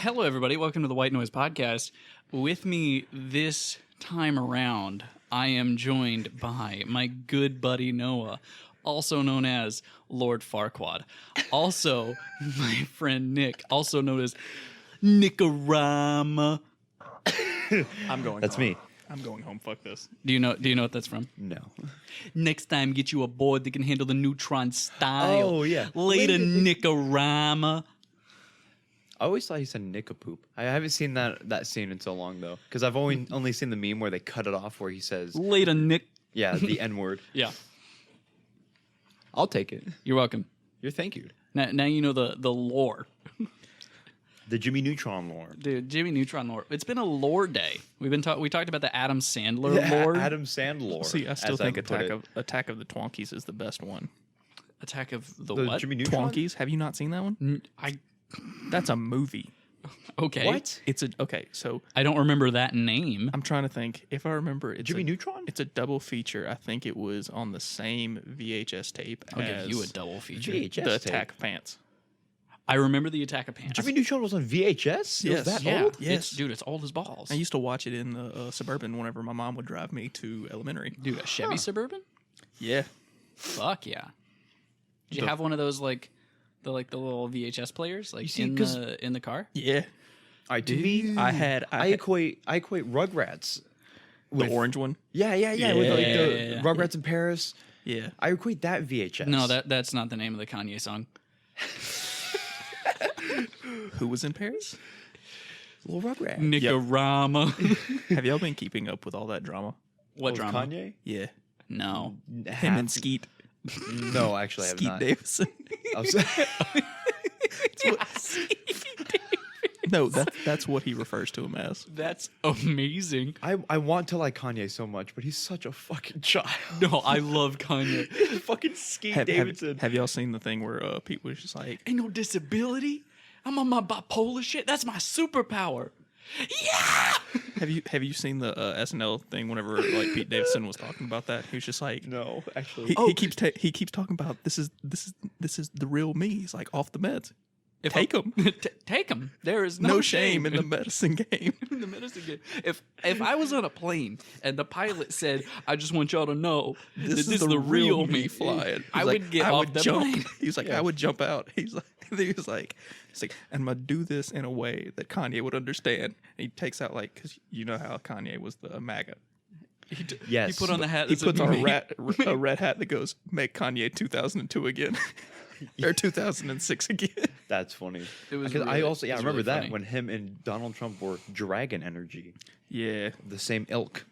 Hello, everybody. Welcome to the White Noise Podcast. With me this time around, I am joined by my good buddy Noah, also known as Lord Farquaad. Also, my friend Nick, also known as Nickorama. I'm going. That's home. me. I'm going home. Fuck this. Do you know what that's from? No. Next time, get you a board that can handle the neutron style. Oh, yeah. Later, Nickorama. I always thought he said Nickapoop. I haven't seen that scene in so long though, because I've only seen the meme where they cut it off where he says, Later, Nick. "Yeah, the N word." Yeah, I'll take it. you're welcome. You're thank you. Now you know the lore. The Jimmy Neutron lore. Dude, Jimmy Neutron lore. It's been a lore day. We talked about the Adam Sandler lore. Adam Sandler. See, I still as think would put it. Attack of the Twonkies is the best one. Attack of the The what? Jimmy Neutron. Twonkies? Have you not seen that one? That's a movie. Okay. What? So I don't remember that name. I'm trying to think. If I remember, it's Jimmy Neutron? It's a double feature. I think it was on the same VHS tape I'll as give you a double feature. VHS the tape. Attack of Pants. I remember the Attack of Pants. Jimmy Neutron was on VHS. It was Yes. that Yeah. old? Yes. Dude, it's old as balls. I used to watch it in the Suburban whenever my mom would drive me to elementary. Dude, a Chevy Suburban? Yeah. Fuck yeah. Did you have one of those the little VHS players see, in 'cause- the car? Yeah. All right, to me, I equate Rugrats. the orange one. Yeah. With like the Rugrats in Paris. Yeah. I equate that VHS. No, that's not the name of the Kanye song. Who was in Paris? Little Rugrat. Nickorama. Have y'all been keeping up with all that drama? What With drama? Kanye? Yeah. No. Him and Skeet. No, actually, I have Skeet not. Davidson. I was- No, that's what he refers to him as. That's amazing. I want to like Kanye so much, but he's such a fucking child. No, I love Kanye. Fucking Skeet Have, Davidson. have y'all seen the thing where Pete was just like, Ain't no disability. I'm on my bipolar shit. That's my superpower. Yeah. have you seen the SNL thing whenever like Pete Davidson was talking about that? He was just like, No, actually. he keeps talking about this is the real me. He's like off the meds. Take him. Take him. There is No shame in the medicine game. in the medicine game. If I was on a plane and the pilot said, "I just want y'all to know this is the real me flying," I would get off the jump. plane. He's like, I would jump out. He's like, I'm gonna do this in a way that Kanye would understand. And he takes out because you know how Kanye was the MAGA. Yes. He put on the hat. He that said, puts on "Me." a red hat that goes, "Make Kanye 2002 again." Or 2006 again. That's funny. It was Because I really- also it I was remember really that funny. when him and Donald Trump were Dragon Energy, Yeah, the same ilk.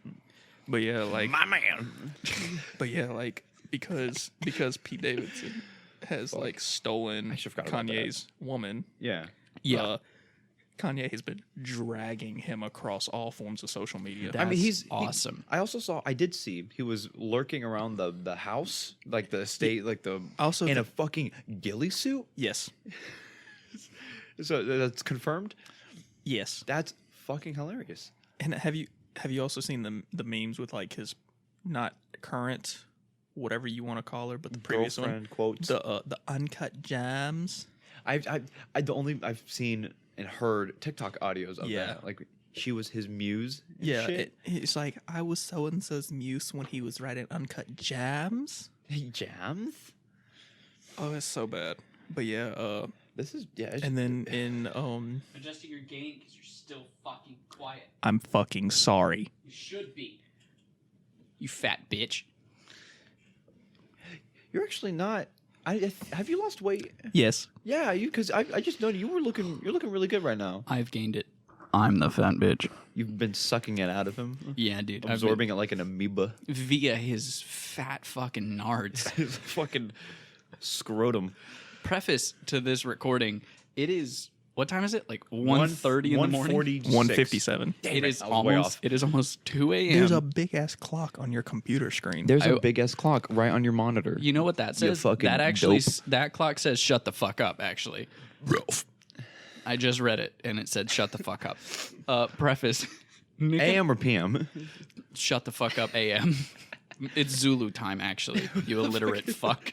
but yeah, like My man. But yeah, like because Pete Davidson has like stolen I forgot about Kanye's woman. Yeah. Yeah, Kanye has been dragging him across all forms of social media. I mean, he's awesome. I did see he was lurking around the house, like the estate, like the Also in the- a fucking ghillie suit. Yes, So that's confirmed. yes. That's fucking hilarious. And have you also seen the memes with like his not current, whatever you want to call her, but the previous one, Girlfriend quotes. the uncut gems. I've seen and heard TikTok audios of Yeah. that. Like she was his muse. And Yeah, shit. it's like I was so and so's muse when he was writing uncut gems. He jams. Oh, it's so bad. But yeah, This is yeah. and then in Adjusting your gain because you're still fucking quiet. I'm fucking sorry. You should be. You fat bitch. You're actually not. Have you lost weight? Yes. Yeah, because I just noticed you're looking really good right now. I've gained it. I'm the fat bitch. You've been sucking it out of him, Yeah, dude. I've absorbing it like an amoeba. been via his fat fucking nards. His fucking scrotum. Preface to this recording, it is, what time is it? Like 1:30 in the morning? 157. It is I was way almost off. it is almost 2 a.m. There's a big ass clock on your computer screen. There's a a big ass clock right on your monitor. You know what that says? fucking That actually dope. that clock says shut the fuck up actually. I just read it and it said shut the fuck up. Preface. AM or PM? Shut the fuck up AM. It's Zulu time actually. You illiterate fuck.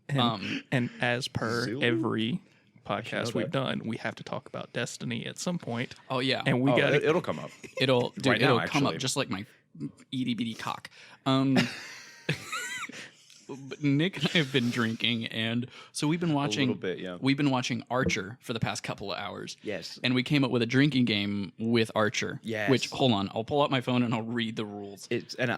And as per Zulu? every podcasts we've done, we have to talk about Destiny at some point. Oh yeah, And we got it'll come up. it'll right now, come up actually. just like my itty bitty cock. But Nick and I have been drinking, and so we've been watching. little bit, yeah. We've been watching Archer for the past couple of hours. Yes. And we came up with a drinking game with Archer. Yes. Which, hold on, I'll pull out my phone and I'll read the rules.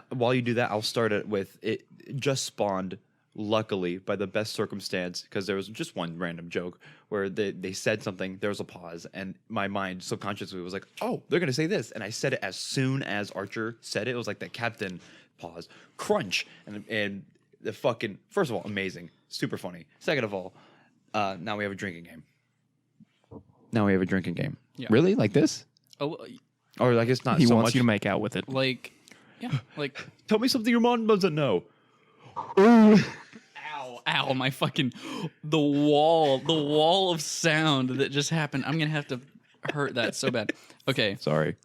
While you do that, I'll start it with it just spawned, luckily, by the best circumstance, because there was just one random joke where they said something, there was a pause, and my mind subconsciously was like, oh, they're going to say this. And I said it as soon as Archer said it. It was like the captain pause, crunch, and the fucking, first of all, amazing, super funny. Second of all, now we have a drinking game. Yeah. Really? Like this? Oh, Or I guess not he so wants much. you to make out with it. like, yeah, like, Tell me something your mom doesn't know. ow, my fucking, the wall of sound that just happened. I'm going to have to hurt that so bad. Okay. Sorry.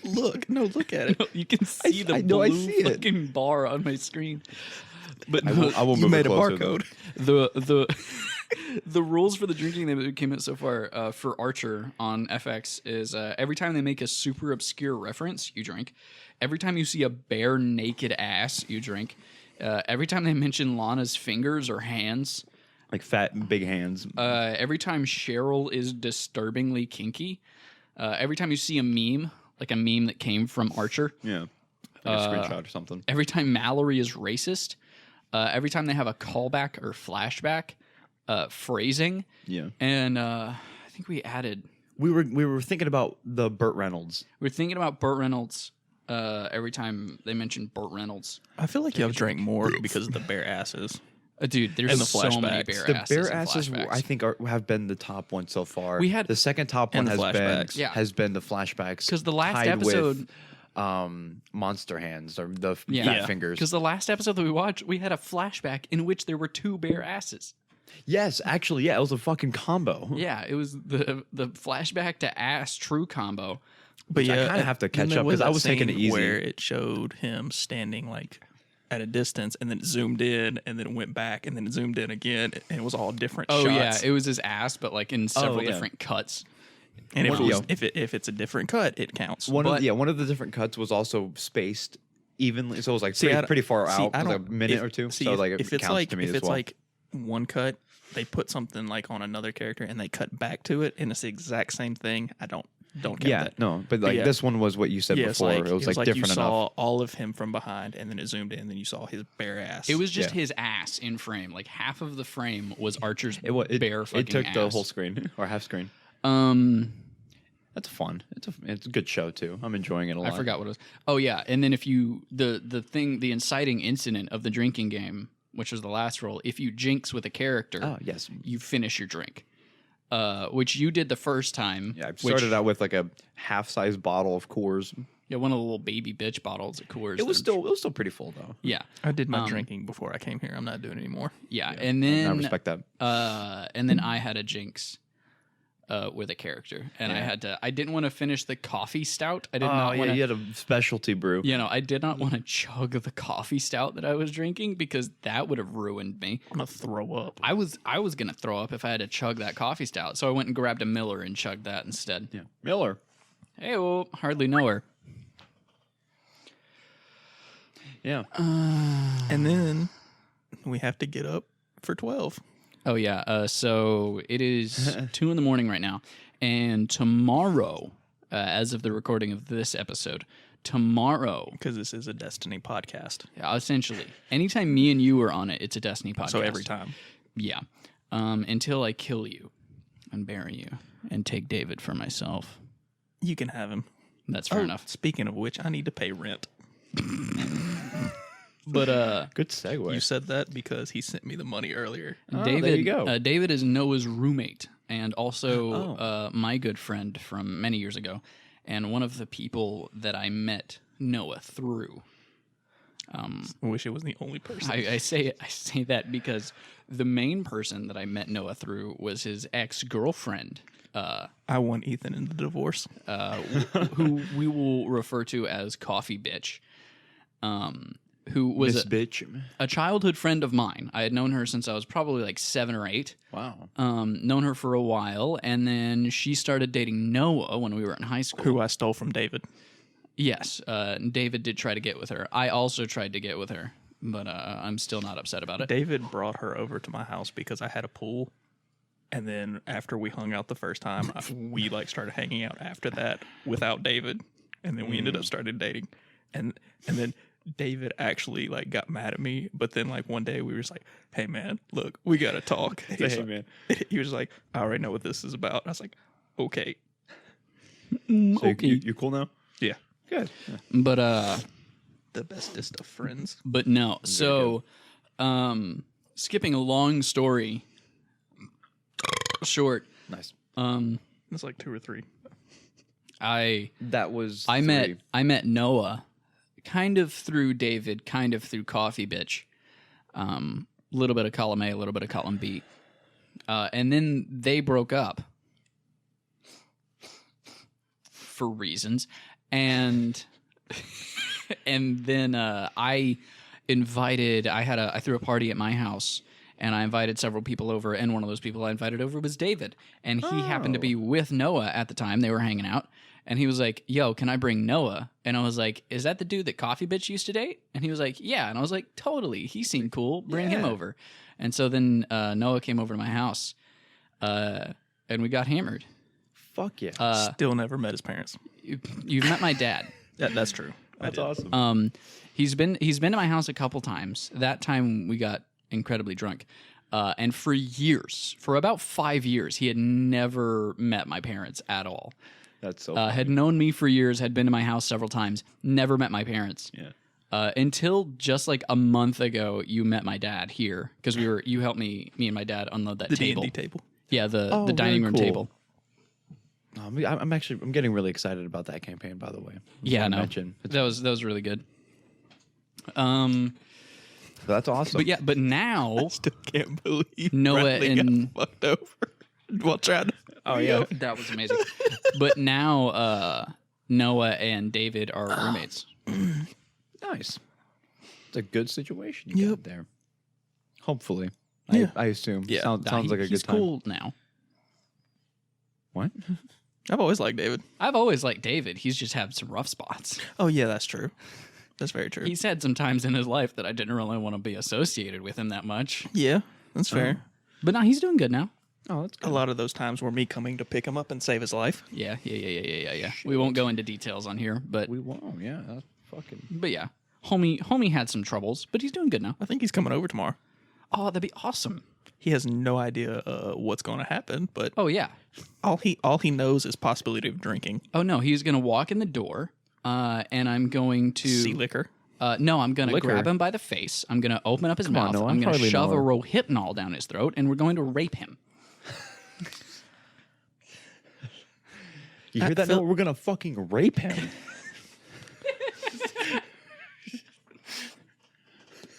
Look at it. You can see the I know, I blue see it. fucking bar on my screen. But I will You move made it a closer, barcode. the rules for the drinking that came out so far for Archer on FX is every time they make a super obscure reference, you drink. Every time you see a bare naked ass, you drink. Every time they mention Lana's fingers or hands. Like fat and big hands. Every time Cheryl is disturbingly kinky. Every time you see a meme, like a meme that came from Archer. Yeah. Like a screenshot or something. Every time Mallory is racist. Every time they have a callback or flashback, phrasing. Yeah. And I think we added. We were thinking about the Burt Reynolds. We're thinking about Burt Reynolds. Every time they mention Burt Reynolds, I feel like you have drank more because of the bare asses. dude, there's And the so many flashbacks. bare The asses. bare and asses, flashbacks. I think, have been the top one so far. We had- the second top And one the has flashbacks. has been the flashbacks 'Cause the last tied episode- with, monster hands or the Yeah, fat fingers. Because the last episode that we watched, we had a flashback in which there were two bare asses. Yes, actually, yeah, it was a fucking combo. Yeah, it was the flashback to ass true combo. But Which I yeah, kinda have to and catch there up 'cause that I was taking scene it easy. where it showed him standing like at a distance and then it zoomed in and then it went back and then it zoomed in again and it was all different Oh shots. yeah, it was his ass, but like in several yeah. different cuts. And One- if it's a different cut, it counts. One But- of the different cuts was also spaced evenly, so it was like See, I don't- pretty far see, out, I it was like a don't- minute if- or two. see, So if, like if it it's counts like to me if as it's well. like one cut, they put something like on another character and they cut back to it and it's the exact same thing. I don't count yeah, that. no, but like yeah. this one was what you said Yeah, it's before. like, it was like you different saw enough. all of him from behind and then it zoomed in and then you saw his bare ass. It was just Yeah. his ass in frame. Like half of the frame was Archer's It bare fucking it took the ass. whole screen or half screen. That's fun. It's a good show too. I'm enjoying it a lot. I forgot what it was. Oh yeah, and then if you the inciting incident of the drinking game, which was the last roll, if you jinx with a character, Oh yes. you finish your drink. Which you did the first time. Yeah, I which- started out with like a half-size bottle of Coors. Yeah, one of the little baby bitch bottles of Coors. It was that I'm still pretty full though. Yeah, I did my drinking before I came here. I'm not doing it anymore. yeah, and I then respect that. and then I had a jinx with a character, and I didn't want to finish the coffee stout. I did not want to. you had a specialty brew. You know, I did not want to chug the coffee stout that I was drinking because that would have ruined me. I'm gonna throw up. I was gonna throw up if I had to chug that coffee stout, so I went and grabbed a Miller and chugged that instead. Yeah. Miller. Hey, well, hardly know her. Yeah. And then we have to get up for 12. Oh yeah, so it is 2 a.m. right now, and tomorrow, as of the recording of this episode, tomorrow, Because this is a Destiny podcast. essentially, anytime me and you are on it, it's a Destiny podcast. So every time. Yeah. Until I kill you and bury you and take David for myself. You can have him. That's fair enough. Speaking of which, I need to pay rent. But Good segue. You said that because he sent me the money earlier. David, there you go. David is Noah's roommate and also my good friend from many years ago, and one of the people that I met Noah through. I wish it was the only person. I say that because the main person that I met Noah through was his ex-girlfriend, I won Ethan in the divorce. who we will refer to as Coffee Bitch. who was This bitch. a childhood friend of mine. I had known her since I was probably like 7 or 8. Wow. Known her for a while, and then she started dating Noah when we were in high school. Who I stole from David. Yes, David did try to get with her. I also tried to get with her, but I'm still not upset about it. David brought her over to my house because I had a pool. And then after we hung out the first time, we like started hanging out after that without David. And then we ended up started dating. And then David actually like got mad at me. But then like one day we were just like, hey man, look, we got to talk. He was Hey, like- man. He was like, I already know what this is about. And I was like, okay. So Okay. you cool now? Yeah. Good. But The bestest of friends. but no. So, skipping a long story short, Nice. It's like 2 or 3. That was. I three. met Noah kind of through David, kind of through Coffee Bitch. Little bit of column A, a little bit of column B. And then they broke up for reasons. And and then I threw a party at my house, and I invited several people over, and one of those people I invited over was David. And he happened to be with Noah at the time. They were hanging out. And he was like, yo, can I bring Noah? And I was like, is that the dude that Coffee Bitch used to date? And he was like, yeah. And I was like, totally. He seemed cool. Bring him Yeah. over. And so then Noah came over to my house, and we got hammered. Fuck yeah. Still never met his parents. You've met my dad. That's true. That's awesome. He's been to my house a couple times. That time we got incredibly drunk. And for years, for about 5 years, he had never met my parents at all. That's so. Had known me for years, had been to my house several times, never met my parents. Yeah. Until just like a month ago, you met my dad here because you helped me and my dad unload that The table. D&D table. Yeah, the Oh, dining very room cool. table. I'm getting really excited about that campaign. By the way. Yeah, no, Mention. that was really good. That's awesome. But yeah, but now Still can't believe Noah Bradley and- got fucked over while trying to. Oh yeah. that was amazing. But now Noah and David are roommates. Nice. It's a good situation you Yep. got there. Hopefully. Yeah. I assume. Yeah. Sounds like a He's good time. cool now. What? I've always liked David. I've always liked David. He's just had some rough spots. Oh yeah, that's true. That's very true. He's had some times in his life that I didn't really want to be associated with him that much. Yeah, that's fair. But now he's doing good now. Oh, that's A lot of those times were me coming to pick him up and save his life. Yeah. We won't go into details on here, but We won't. Yeah. That's fucking. yeah. Homie had some troubles, but he's doing good now. I think he's coming over tomorrow. Oh, that'd be awesome. He has no idea what's going to happen, but Oh yeah. all he knows is possibility of drinking Oh no, he's gonna walk in the door, and I'm going to sea liquor. No, I'm gonna Liquor? grab him by the face. I'm gonna open up his on, mouth. Noah, I'm gonna hardly shove know a her. rohypnol down his throat, and we're going to rape him. You hear that? Phil- No, we're gonna fucking rape him.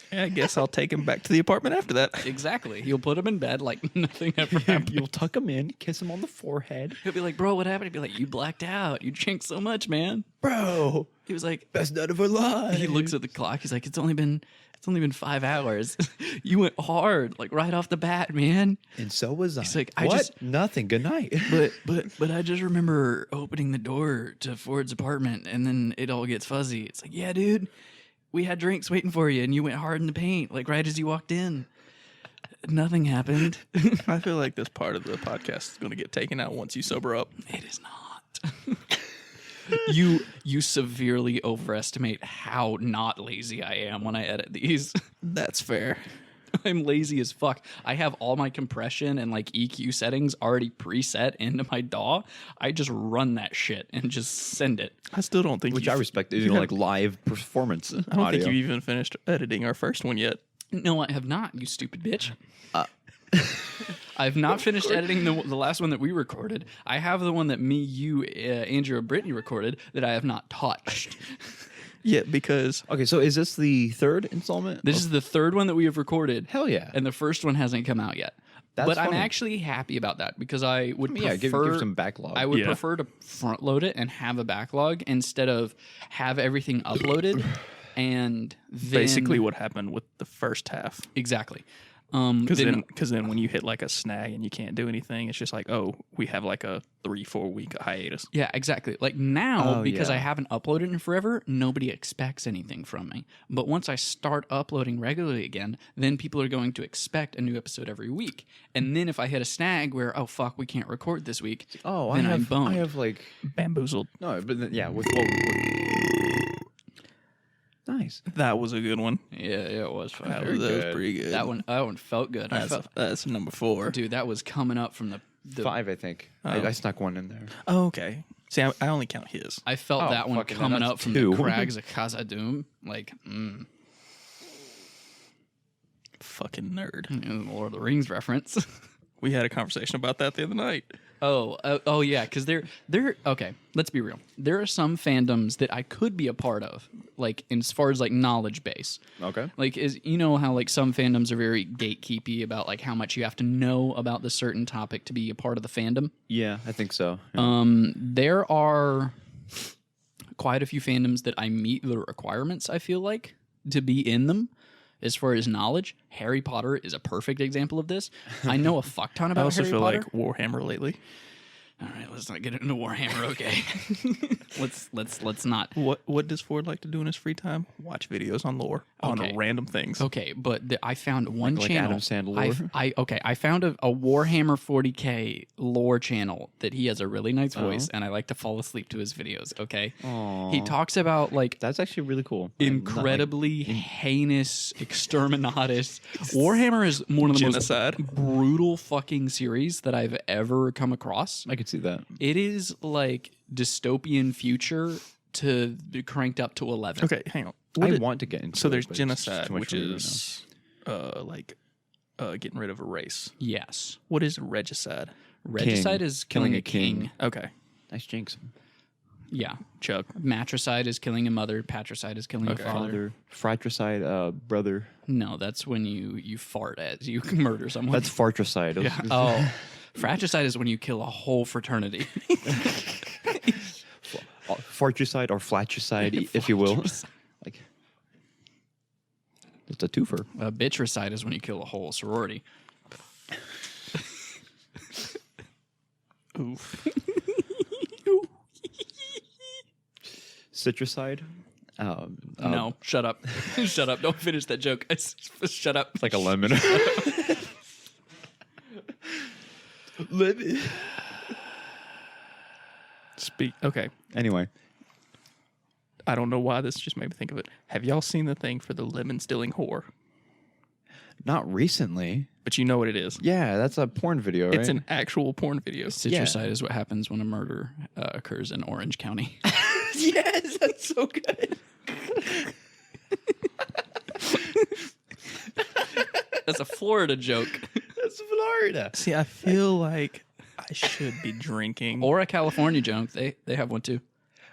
I guess I'll take him back to the apartment after that. Exactly. He'll put him in bed like nothing ever happened. You'll tuck him in, kiss him on the forehead. He'll be like, "Bro, what happened?" He'd be like, "You blacked out. You drank so much, man." Bro, He was like, best night of our lives. he looks at the clock. He's like, "It's only been 5 hours. You went hard, like right off the bat, man." And so was I. He's like, what? Nothing. Good night. But I just remember opening the door to Ford's apartment, and then it all gets fuzzy. It's like, yeah, dude, we had drinks waiting for you, and you went hard in the paint, like right as you walked in. Nothing happened. I feel like this part of the podcast is going to get taken out once you sober up. It is not. You severely overestimate how not lazy I am when I edit these. That's fair. I'm lazy as fuck. I have all my compression and like EQ settings already preset into my DAW. I just run that shit and just send it. I still don't think Which I respect. You know, like live performance. I don't think you even finished editing our first one yet. No, I have not, you stupid bitch. I've not finished editing the last one that we recorded. I have the one that me, you, Andrew, and Brittany recorded that I have not touched. Yeah, because Okay, so is this the third installment? This is the third one that we have recorded. Hell yeah. And the first one hasn't come out yet. That's but I'm funny. actually happy about that because I would prefer, Yeah, give some backlog. I would Yeah. prefer to front load it and have a backlog instead of have everything uploaded And then, Basically what happened with the first half. exactly. Because then when you hit like a snag and you can't do anything, it's just like, oh, we have like a 3-4 week hiatus. Yeah, exactly. Like now, Oh, because yeah. I haven't uploaded in forever, nobody expects anything from me. But once I start uploading regularly again, then people are going to expect a new episode every week. And then if I hit a snag where, oh fuck, we can't record this week, Oh, then I'm I boned. have like Bamboozled. no, but then, yeah, with nice. That was a good one. yeah, it was fun. That Very was good. pretty good. That one felt good. That's number 4. Dude, that was coming up from the 5, I think. Oh. I snuck one in there. Oh, okay. See, I only count his. I felt Oh, that one fucking coming that's up from 2. the crags of Khazad-dûm. Like, Fucking nerd. Lord of the Rings reference. We had a conversation about that the other night. Oh yeah, because they're okay. Let's be real. There are some fandoms that I could be a part of, like as far as like knowledge base. Okay. Like is how like some fandoms are very gatekeepy about like how much you have to know about the certain topic to be a part of the fandom. Yeah, I think so. Yeah. There are quite a few fandoms that I meet the requirements. I feel like to be in them. As far as knowledge, Harry Potter is a perfect example of this. I know a fuck ton I about also Harry feel Potter. like Warhammer lately. All right, let's not get into Warhammer. Okay, let's not. What does Ford like to do in his free time? Watch videos on lore on Okay. random things. Okay, but I found one Like channel. Adam Sandler. I found a Warhammer 40K lore channel that he has a really nice voice, and I like to fall asleep to his videos. Okay, Aw. he talks about like That's actually really cool. incredibly heinous exterminatus. Warhammer is one of the Genocide. most brutal fucking series that I've ever come across. I could see that. It is like dystopian future to be cranked up to 11. Okay, hang on. I want to get into So it, there's but it's just genocide, too much which for me right is getting rid of a race. Yes. What is regicide? Regicide is killing a king. Okay, now. Nice jinx. Yeah. Chuck. Matricide is killing a mother. Patricide is killing a father. Father, fratricide, brother. No, that's when you fart as you murder someone. That's fartricide. yeah. Oh, fratricide is when you kill a whole fraternity. Fartricide or flatricide, if you will. Like, it's a twofer. Bitricide is when you kill a whole sorority. Oof. Citricide. No, shut up. Shut up. Don't finish that joke. Shut up. It's like a lemon. Lemon. Okay. Anyway, I don't know why this just made me think of it. Have y'all seen the thing for the lemon stealing whore? not recently. But you know what it is. Yeah, that's a porn video, right? It's an actual porn video. Citricide is what happens when a murder occurs in Orange County. Yes, that's so good. That's a Florida joke. That's Florida. See, I feel like I should be drinking. Or a California joke. They have one too.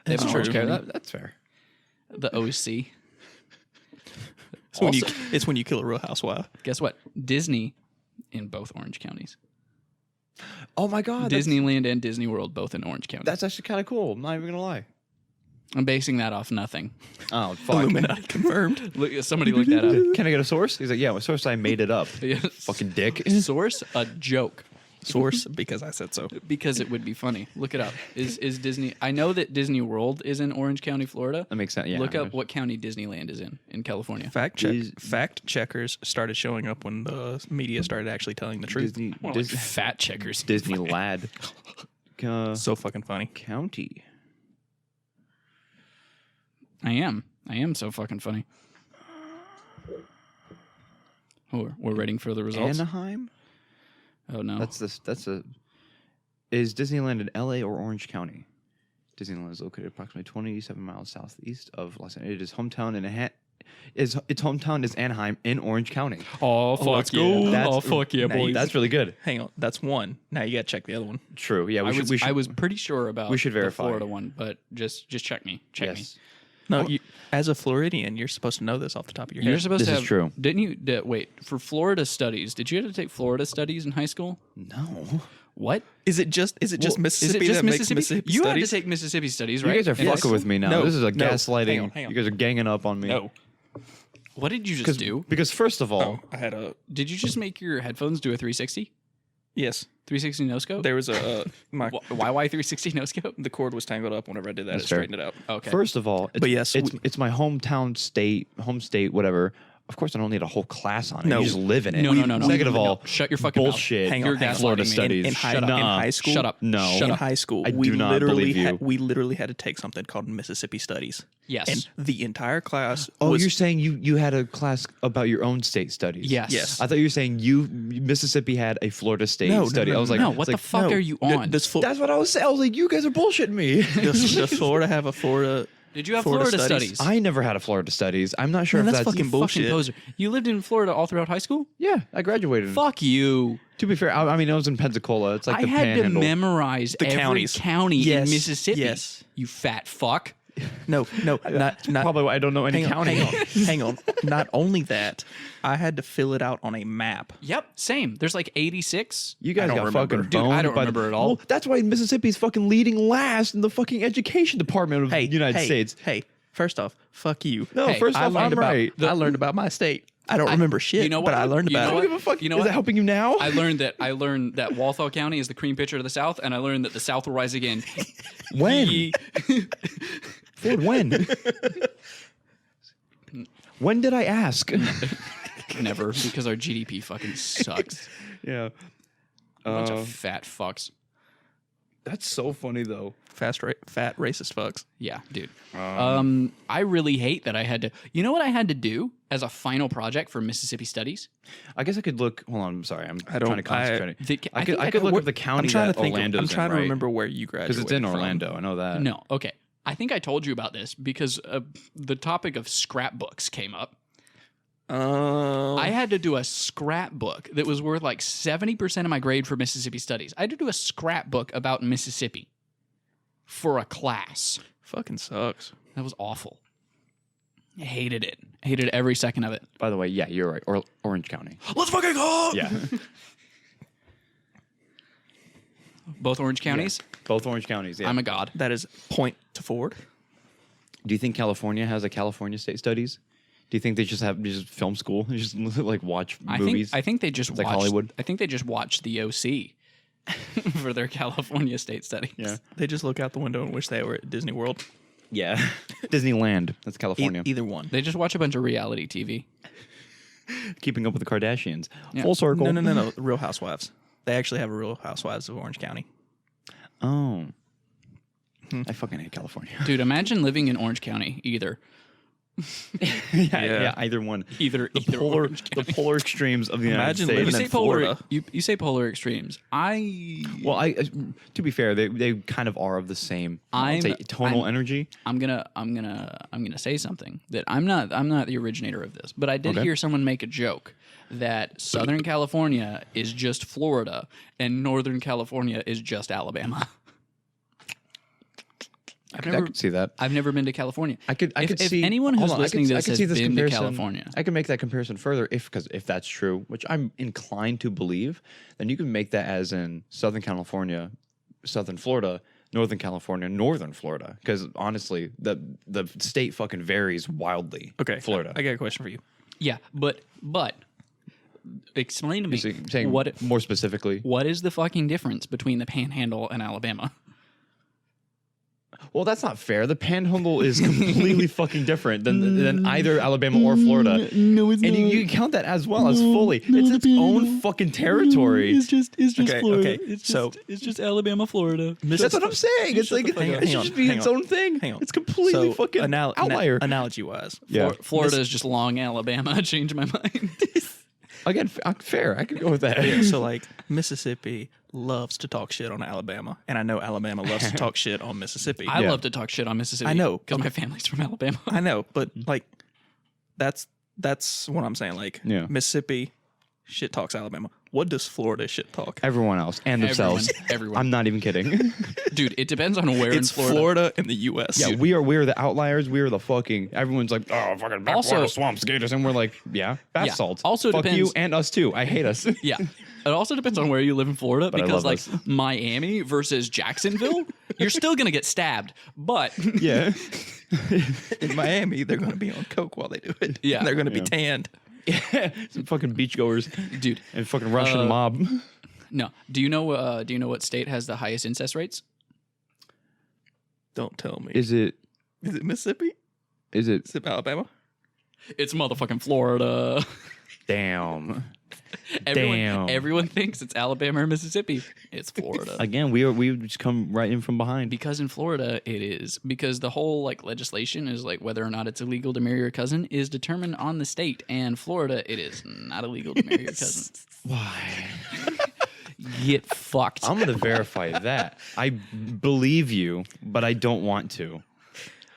They have That's an true. Orange Okay, County. that's fair. The OC. It's when, Also- it's when you kill a real housewife. Guess what? Disney in both Orange counties. Oh my God, Disneyland and Disney World both in Orange County. That's actually kind of cool. I'm not even gonna lie. I'm basing that off nothing. Oh fuck! Illuminati confirmed. Look, somebody look that up. Can I get a source? He's like, yeah, my source. I made it up. Yeah. Fucking dick. Source a joke Source, because I said so. because it would be funny. Look it up. Is Disney? I know that Disney World is in Orange County, Florida. That makes sense. Yeah. Look up what county Disneyland is in California. Fact checkers started showing up when the media started actually telling the truth. Disney. More like fat checkers. Disney lad. So fucking funny. County. I am so fucking funny. Oh, we're waiting for the results. Anaheim. Oh no. That's Is Disneyland in LA or Orange County? Disneyland is located approximately 27 miles southeast of Los Angeles. Its hometown is Anaheim in Orange County. Oh fuck let's yeah! go. Oh fuck yeah, Now boys! That's really good. Hang on, that's one. Now you gotta check the other one. True. Yeah, I was pretty sure about we should the verify. Florida one, but just check me. Check me. Yes. No, as a Floridian, you're supposed to know this off the top of your head. You're supposed This to is have. true. Didn't you? Wait for Florida studies. Did you have to take Florida studies in high school? No. What? Is it just Mississippi Is it just that makes Mississippi? Mississippi You studies? had to take Mississippi studies, You right? guys are And fucking with me now. No, This is a no. gaslighting. Hang on. You guys are ganging up on me. No. What did you just do? Because first of all, I had a Did you just make your headphones do a 360? yes. 360 no scope? There was a my YY 360 no scope? the cord was tangled up whenever I did that. That's It fair. straightened it out. Okay. first of all, But yes, it's my home state, whatever. Of course, I don't need a whole class on it. No. You just live in it. No. Second of all, Shut your fucking bullshit. Hang on, You're hang on. gaslighting Florida me. studies. In high, Shut in up. high school. Shut up. No. Shut In up. high school, I we do not literally believe you. we literally had to take something called Mississippi Studies. Yes. And the entire class Oh, was you're saying you had a class about your own state studies? Yes. Yes. I thought you were saying Mississippi had a Florida state No, no, study. no, I was like, no, it's what the like, fuck no, are you on? Does That's what I was saying. I was like, you guys are bullshitting me. does Florida have a Florida? Did you have Florida Florida studies? studies? I never had a Florida studies. I'm not sure Man, if that's that's fucking bullshit. Fucking poser. You lived in Florida all throughout high school? Yeah, I graduated. Fuck you. To be fair, I mean, I was in Pensacola. It's like I the had to Panhandle. memorize The every counties. county Yes, in Mississippi. yes. You fat fuck. No, not Probably why I don't know any hang on, county. hang on. Not only that, I had to fill it out on a map. Yep, same. There's like 86. You guys I don't got remember. fucking Dude, I boned don't by remember at all. Well, that's why Mississippi's fucking leading last in the fucking education department of the United States. Hey, first off, fuck you. No, Hey, first I off, learned I'm about right. I learned about my state. I don't remember shit. you know but what? I learned You about know I it. don't give a fuck. You know Is what? that helping you now? I learned that Walthall County is the cream pitcher of the South, and I learned that the South will rise again. When? Ye- Ford, when? When did I ask? Never, because our GDP fucking sucks. Yeah. Bunch of fat fucks. That's so funny though. Fat racist fucks. Yeah, dude. I really hate that I had to. You know what I had to do as a final project for Mississippi Studies? I guess I could look. Hold on. I'm sorry. I'm don't- trying to concentrate. I could look up the county I'm trying that to think. Orlando's I'm trying in, to remember where you graduated. because it's in from. Orlando. I know that. No, okay. I think I told you about this because the topic of scrapbooks came up. I had to do a scrapbook that was worth like 70% of my grade for Mississippi Studies. I had to do a scrapbook about Mississippi for a class. fucking sucks. That was awful. I hated it. I hated every second of it. By the way, yeah, you're right. Orange County. Let's fucking go! Yeah. Both Orange counties? Both Orange counties. Yeah. I'm a god. That is point to Ford. Do you think California has a California State Studies? Do you think they just have film school? They just like watch movies? I think they just watched, like Hollywood? I think they just watched the OC for their California state studies. Yeah. They just look out the window and wish they were at Disney World. Yeah. Disneyland. That's California. Either one. They just watch a bunch of reality TV. Keeping up with the Kardashians. Yeah. Full circle. No. Real Housewives. They actually have a Real Housewives of Orange County. Oh. I fucking hate California. Dude, imagine living in Orange County either. yeah, either one. Either Orange The County. polar extremes of the Imagine United You States. living say polar. Florida. You say polar extremes. Well, to be fair, they kind of are of the same. I'm- I'd say tonal I'm- energy. I'm gonna say something that I'm not the originator of this, but I did Okay. hear someone make a joke that Southern California is just Florida and Northern California is just Alabama. I could see that. I've never been to California. I could if see anyone who's hold on, listening to I this could has see this been to comparison. California. I can make that comparison further if that's true, which I'm inclined to believe. Then you can make that as in Southern California, Southern Florida, Northern California, Northern Florida. Because honestly, the state fucking varies wildly. Okay. Florida. I got a question for you. Yeah, but explain to me You're saying what more specifically. what is the fucking difference between the Panhandle and Alabama? Well, that's not fair. The Panhandle is completely fucking different than either Alabama or Florida. No, it's And you count that as well as fully. It's its own fucking territory. It's just Okay, Florida. okay, It's so- just Alabama, Florida. That's what I'm saying. It's like it Hang on, should hang just be on, its hang on. own thing. Hang on. It's completely fucking outlier. Analogy-wise. Yeah. Florida is just long Alabama. I changed my mind. Again, fair. I could go with that. So, like, Mississippi loves to talk shit on Alabama, and I know Alabama loves to talk shit on Mississippi. I Yeah. love to talk shit on Mississippi. I know. because my family's from Alabama. I know, but like, that's what I'm saying. Like, Yeah. Mississippi shit talks Alabama. What does Florida shit talk? Everyone else and themselves. Everyone. I'm not even kidding. Dude, it depends on where It's in Florida. Florida in the U.S. Yeah, we're the outliers. We're the fucking. Everyone's like, oh, fucking backwater Also- swamps, gators, and we're like, yeah, bath Yeah. salts. Also fuck depends- you and us too. I hate us. Yeah. It also depends on where you live in Florida But I because, love like, us. Miami versus Jacksonville, you're still going to get stabbed. But yeah. In Miami, they're going to be on coke while they do it. Yeah. And they're going to be Yeah. tanned. Some fucking beachgoers Dude, and fucking Russian mob. no. Do you know what state has the highest incest rates? Don't tell me. Is it? Is it Mississippi? Is it? Is it Alabama? It's motherfucking Florida. Damn. Everyone thinks it's Alabama or Mississippi. It's Florida. Again, we just come right in from behind. Because in Florida it is, because the whole like legislation is like whether or not it's illegal to marry your cousin is determined on the state, and Florida it is not illegal to marry your cousin. Why? Get fucked. I'm gonna verify that. I believe you, but I don't want to.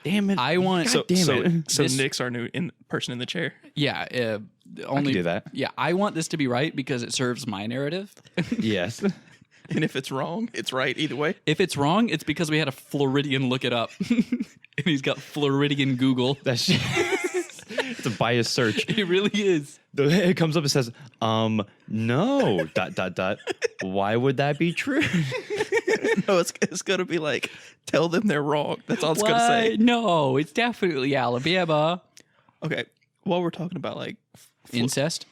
Damn it! I want God damn it. So This- Nick's our new person in the chair. yeah. Only I can do that. Yeah, I want this to be right because it serves my narrative. Yes. And if it's wrong, it's right either way. If it's wrong, it's because we had a Floridian look it up, and he's got Floridian Google. That's it's a biased search. It really is. It comes up and says, no, ... Why would that be true? No, it's going to be like, tell them they're wrong. That's all it's going to What? say. No, it's definitely Alabama. Okay, while we're talking about like Incest.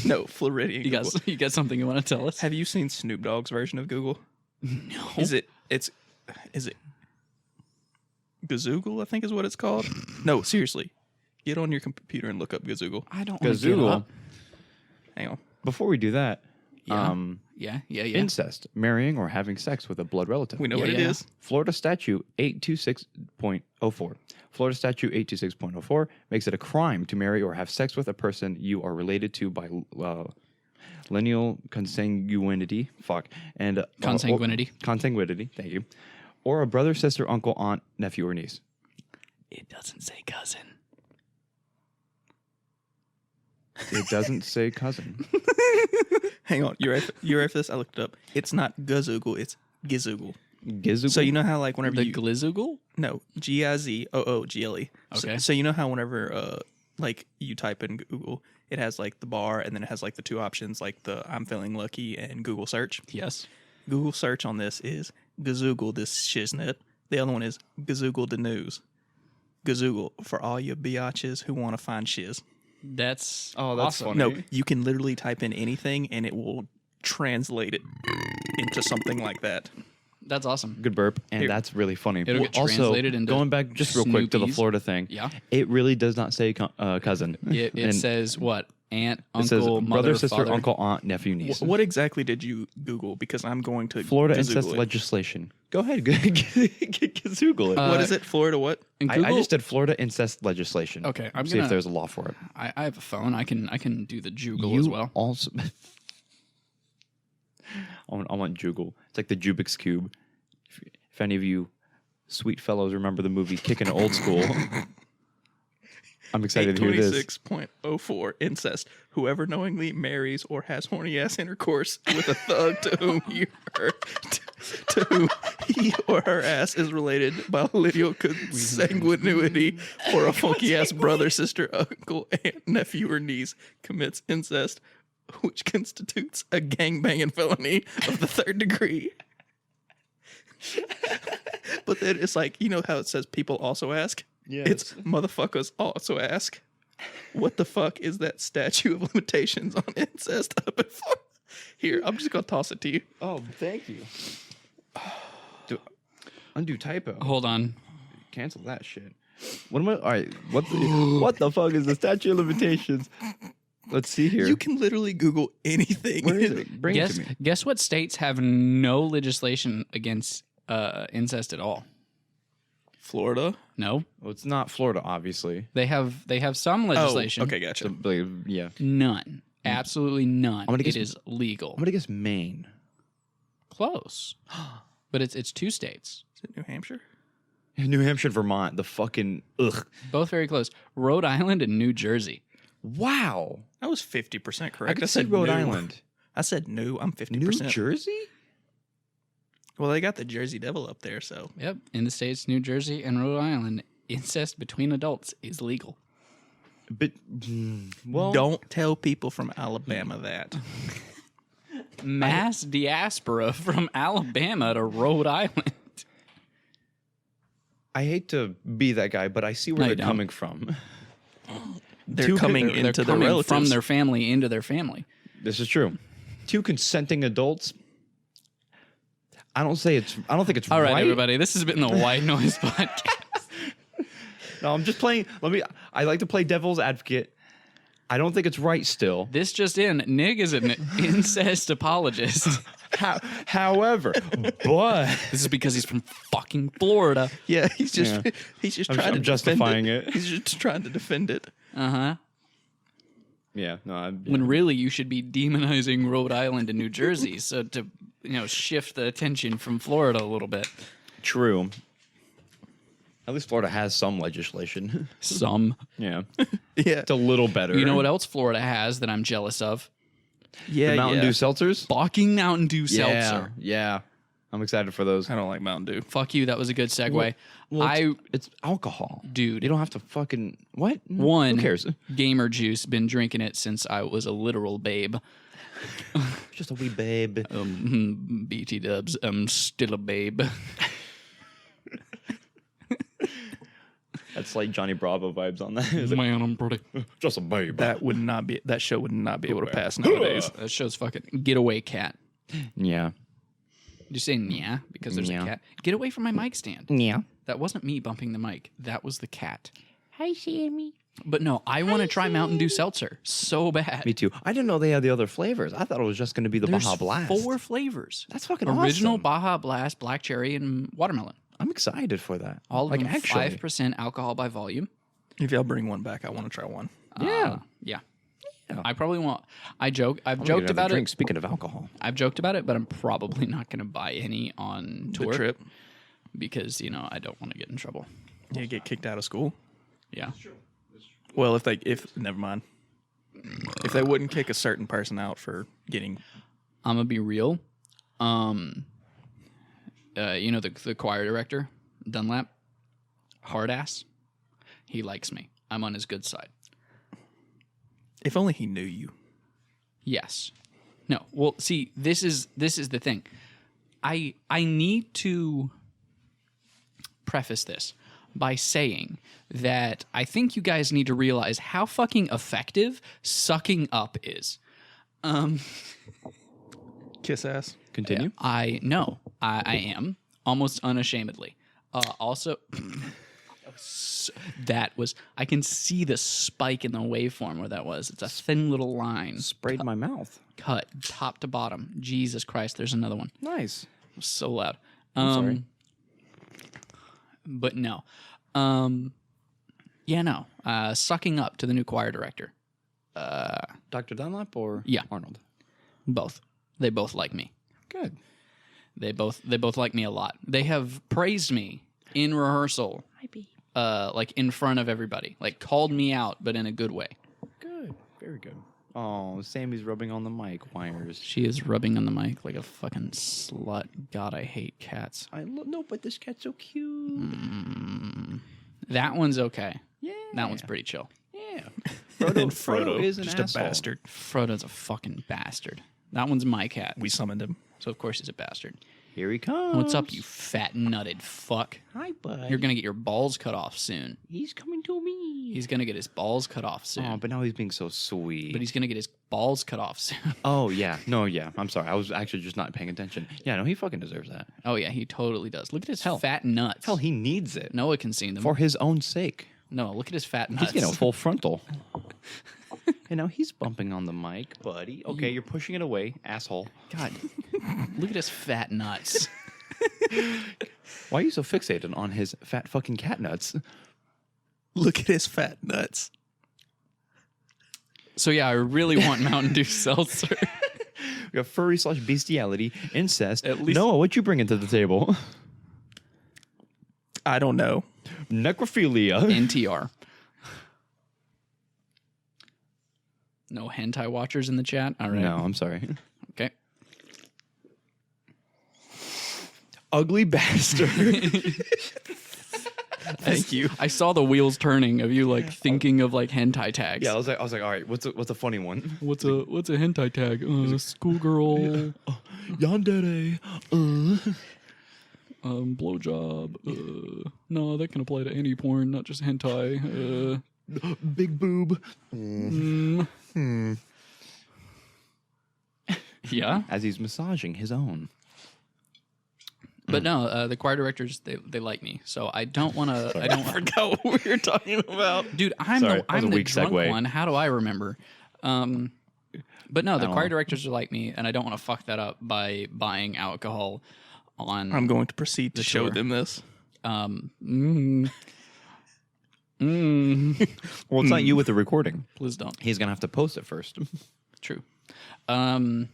no Floridian You Google. got you got something you want to tell us? Have you seen Snoop Dogg's version of Google? No. Is it Gazoogle, I think is what it's called? No, seriously. Get on your computer and look up Gazoogle. I don't want to get Gazoogle. up. Hang on. Before we do that, Yeah. incest, marrying or having sex with a blood relative. We know Yeah, what it yeah. is. Florida Statute 826.04. Florida Statute 826.04 makes it a crime to marry or have sex with a person you are related to by lineal consanguinity. And Consanguinity. Consanguinity. Thank you. Or a brother, sister, uncle, aunt, nephew, or niece. It doesn't say cousin. It doesn't say cousin. Hang on. You ready for this? I looked it up. It's not Gazoogle, it's Gizoogle. Gizoogle. So you know how like whenever The you Glizoogle? no Gizoogle. Okay. So you know how whenever like you type in Google, it has like the bar and then it has like the two options like the I'm feeling lucky and Google search. Yes. Google search on this is Gazoogle this shiznit. The other one is Gazoogle the news. Gazoogle for all you biatches who want to find shiz. That's Oh, that's awesome. funny. No, you can literally type in anything and it will translate it into something like that. That's awesome. Good burp, and Here. that's really funny. It'll get also, translated into going back just real quick to the Snoopies. Florida thing. Yeah. It really does not say cousin. It And says what? Aunt, it says uncle, mother, brother, sister, father. uncle, aunt, nephew, niece. What exactly did you Google? Because I'm going to Florida Gazoogle incest it. legislation. Go ahead, Google it. What is it? Florida what? And I Google, just did Florida incest legislation. Okay, I'm see gonna. if there's a law for it. I have a phone. I can do the Jugal You as well. also. I want Jugal. It's like the Jubik's cube. If any of you sweet fellows remember the movie Kickin' It Old School, I'm excited to hear this. 826.04 incest. Whoever knowingly marries or has horny ass intercourse with a thug to whom he or her ass is related by lineal consanguinity, or a funky ass brother, sister, uncle, aunt, nephew, or niece commits incest, which constitutes a gangbanging felony of the third degree. But then it's like, you know how it says people also ask? Yes. It's motherfuckers also ask. What the fuck is that statute of limitations on incest up at for? Here, I'm just gonna toss it to you. Oh, thank you. Undo typo. Hold on. Cancel that shit. What am I? All right. What the fuck is the statute of limitations? Let's see here. You can literally Google anything. Where is it? Bring it to me. Guess what states have no legislation against incest at all? Florida. No, Well, it's not Florida, obviously. they have some legislation. Oh, okay, gotcha. So, like, yeah. None. Absolutely none. gonna It guess- is legal. I'm gonna guess Maine. Close. But it's two states. Is it New Hampshire? New Hampshire, Vermont. The fucking ugh. Both very close. Rhode Island and New Jersey. Wow. I was 50% I correct. could see Rhode no. Island. I said no. I'm 50%. New Jersey? Well, they got the Jersey Devil up there, so Yep. In the states, New Jersey and Rhode Island, incest between adults is legal. But well, don't tell people from Alabama that. Mass diaspora from Alabama to Rhode Island. I hate to be that guy, but I see where No, you they're don't. coming from. They're coming They're into their coming relatives. from their family into their family. This is true. 2 consenting adults. I don't think it's All right, right. everybody. This has been the White Noise Podcast. No, I'm just playing. I like to play devil's advocate. I don't think it's right still. This just in, Nick is an incest apologist. However, but This is because he's from fucking Florida. Yeah, he's just I'm trying to justifying defend it. He's just trying to defend it. Uh-huh. yeah, no. When really you should be demonizing Rhode Island and New Jersey, so to shift the attention from Florida a little bit. True. At least Florida has some legislation. Some. Yeah, Yeah, it's a little better. You know what else Florida has that I'm jealous of? yeah, The Mountain Dew seltzers. Fucking Mountain Dew seltzer. Yeah. I'm excited for those. I don't like Mountain Dew. Fuck you, that was a good segue. It's alcohol, Dude. You don't have to fucking what? One, Who cares? Gamer Juice, been drinking it since I was a literal babe. Just a wee babe. BT dubs, I'm still a babe. That's like Johnny Bravo vibes on that. It's like, Man, I'm pretty. just a babe. That show would not be able to pass nowadays. That show's fucking Get Away Cat. Yeah. Did you say yeah? Because there's Yeah. a cat. Get away from my mic stand. Yeah. That wasn't me bumping the mic. That was the cat. Hi, Sammy. But no, I want to try Mountain Dew seltzer so bad. Me too. I didn't know they had the other flavors. I thought it was just going to be the There's Baja Blast. 4 flavors. That's fucking Original awesome. Baja Blast, black cherry, and watermelon. I'm excited for that. All of like them actually. 5% alcohol by volume. If y'all bring one back, I want to try one. Yeah. Yeah. Yeah. I probably won't. I've joked Another about drink, it. Speaking of alcohol. I've joked about it, but I'm probably not going to buy any on The tour trip. because I don't want to get in trouble. Yeah, get kicked out of school. Yeah. Well, if never mind. If they wouldn't kick a certain person out for getting, I'm gonna be real. The choir director, Dunlap, hard ass. He likes me. I'm on his good side. if only he knew you. Yes. No. Well, see, this is the thing. I need to preface this by saying that I think you guys need to realize how fucking effective sucking up is. Kiss ass. Continue. I am almost unashamedly. Also, I can see the spike in the waveform where that was. It's a thin little line Sprayed my mouth. cut top to bottom. Jesus Christ, there's another one. Nice. It was so loud. I'm sorry. But no. Sucking up to the new choir director. Dr. Dunlap or Yeah. Arnold? Both. They both like me. Good. They both like me a lot. They have praised me in rehearsal, like in front of everybody, like called me out, but in a good way. Good. Very good. Oh, Sammy's rubbing on the mic wires. She is rubbing on the mic like a fucking slut. God, I hate cats. No, but this cat's so cute. That one's okay. Yeah. That one's pretty chill. Yeah. Then Frodo is an just asshole. a bastard. Frodo's a fucking bastard. That one's my cat. We summoned him. So of course he's a bastard. Here he comes. What's up, you fat nutted fuck? Hi, bud. You're gonna get your balls cut off soon. He's coming to me. He's gonna get his balls cut off soon. Oh, but now he's being so sweet. But he's gonna get his balls cut off soon. Oh, yeah. No, yeah. I'm sorry. I was actually just not paying attention. Yeah, no, he fucking deserves that. Oh yeah, he totally does. Look at his fat nuts. Hell, he needs it. Noah can see them. For his own sake. No, look at his fat nuts. He's getting a full frontal. And now he's bumping on the mic, buddy. Okay, you're pushing it away, asshole. God, look at his fat nuts. Why are you so fixated on his fat fucking cat nuts? Look at his fat nuts. So yeah, I really want Mountain Dew seltzer. We got furry / bestiality, incest. At least- Noah, what you bringing to the table? I don't know. Necrophilia. NTR. No hentai watchers in the chat. All right. No, I'm sorry. Okay. Ugly bastard. Thank you. I saw the wheels turning of you like thinking of like hentai tags. Yeah, I was like, all right, what's a funny one? What's a hentai tag? Schoolgirl. Yandere. blowjob. No, that can apply to any porn, not just hentai. Big boob. Yeah. As he's massaging his own. But no, the choir directors, they like me. So I don't want to. I don't forgot what we were talking about. Dude, I'm Sorry, the that was a I'm the weak drunk segue. one. How do I remember? But no, the don't choir know. directors are like me, and I don't want to fuck that up by buying alcohol on. I'm going to proceed to show Sure. them this. Well, it's not you with the recording. Please don't. He's gonna have to post it first. True. Oh,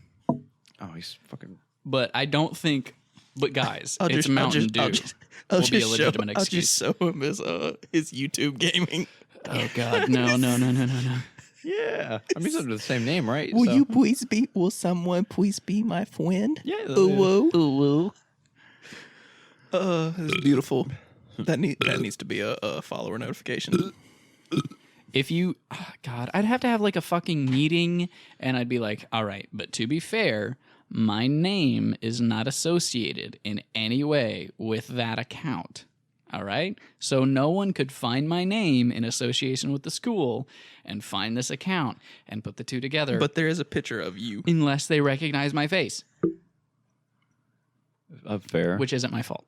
he's fucking. But I don't think. But guys, I'll it's just- Mountain Dew. I'll will be a just legitimate I'll excuse. just show him his YouTube gaming. Oh God, no. Yeah, I mean, it's under the same name, right? Will So- you please be? Will someone please be my friend? Yeah. Ooh. It's beautiful. That needs to be a follower notification. If you, God, I'd have to have like a fucking meeting, and I'd be like, all right, but to be fair, my name is not associated in any way with that account. All right? So no one could find my name in association with the school and find this account and put the two together But there is a picture of you. unless they recognize my face, Fair. which isn't my fault.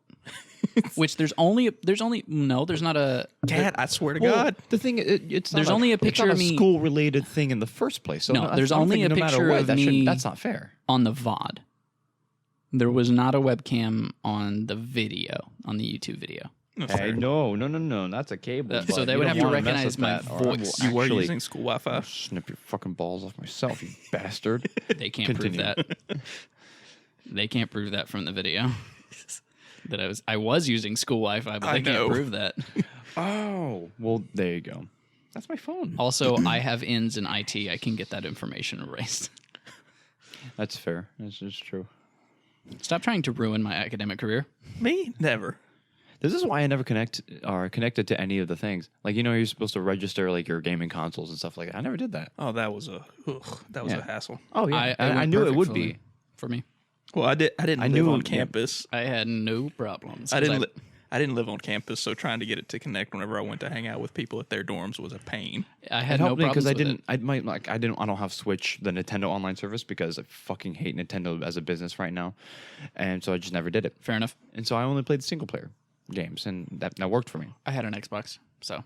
Which there's not a Cat, I swear to Well, God. the thing, it's There's not only a it's picture not of me- school-related thing in the first place. So No, there's I'm only thinking a no matter picture what, of that me- that's not fair. on the VOD. There was not a webcam on the video, on the YouTube video. Hey, no, that's a cable. So bud. they You would don't have to wanna mess recognize with my that, or I will voice. You were actually using school Wi-Fi. snip your fucking balls off myself, you bastard. They can't prove Continue. that. They can't prove that from the video. That I was using school Wi-Fi, but I they can't know. prove that. Oh, well, there you go. That's my phone. Also, I have ins in IT. I can get that information erased. That's fair. That's just true. Stop trying to ruin my academic career. Me? Never. This is why I never connected to any of the things. Like, you're supposed to register like your gaming consoles and stuff like that. I never did that. Oh, that was a Yeah. hassle. Oh yeah, I went knew it perfect would for be. me- for me. Well, I didn't I live knew- on yeah. campus. I had no problems. I 'cause didn't live on campus, so trying to get it to connect whenever I went to hang out with people at their dorms was a pain. I It had no helped me problems because with it. I don't have Switch, the Nintendo online service, because I fucking hate Nintendo as a business right now, and so I just never did it. Fair enough. And so I only played single player games, and that worked for me. I had an Xbox, so.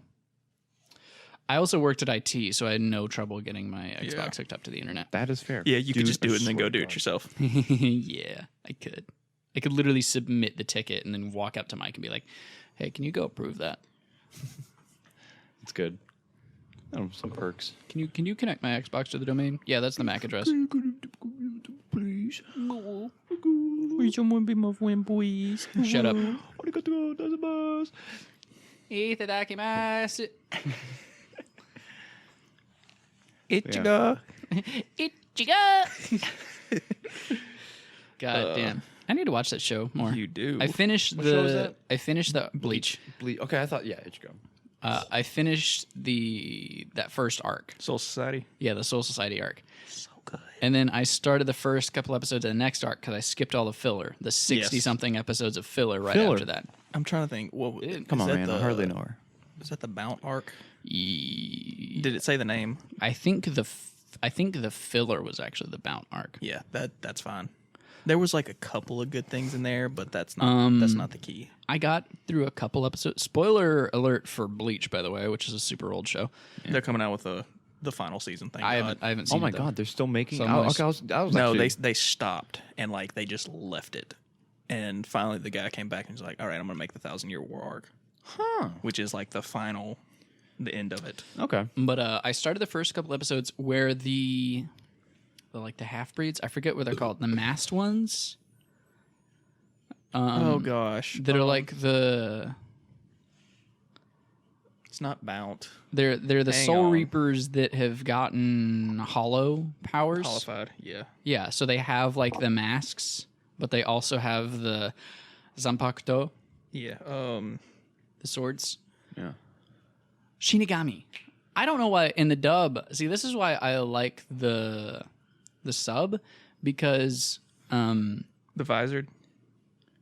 I also worked at IT, so I had no trouble getting my Xbox hooked up to the internet. That is fair. Yeah, you could Dude, just do I it and then swear go to do it God. yourself. Yeah, I could. I could literally submit the ticket and then walk up to Mike and be like, "Hey, can you go approve that? It's good. Oh, some perks. Can you connect my Xbox to the domain? Yeah, that's the MAC address. Please. Will someone be my friend, please? Shut up. Ichigo. Ichigo. God damn. I need to watch that show more. You do. I finished show was that? I finished the Bleach. Okay, I thought Ichigo. I finished that first arc. Soul Society. Yeah, the Soul Society arc. So good. And then I started the first couple episodes of the next arc because I skipped all the filler, the 60-something episodes of filler right Filler? after that. I'm trying to think. Come on, man. I hardly know her. Is that the Mount arc? Ye- Did it say the name? I think the filler was actually the Bount arc. Yeah, that's fine. There was like a couple of good things in there, but that's not the key. I got through a couple episodes. Spoiler alert for Bleach, by the way, which is a super old show. They're coming out with the final season thing. I haven't seen Oh my it, though. god, they're still making. So Oh, nice. okay, I was No, actually, they stopped and like they just left it. And finally the guy came back and was like, "All right, I'm going to make the 1,000-Year War arc." Which is like the end of it. okay. But I started the first couple episodes where the half breeds. I forget what they're called. The masked ones. Oh gosh. That are like the. It's not Mount. They're the Hang Soul on. Reapers that have gotten hollow powers. Qualified. Yeah. Yeah, so they have like the masks, but they also have the Zanpakuto, Yeah. the swords. Yeah. Shinigami. I don't know why in the dub. See, this is why I like the sub because The Visored.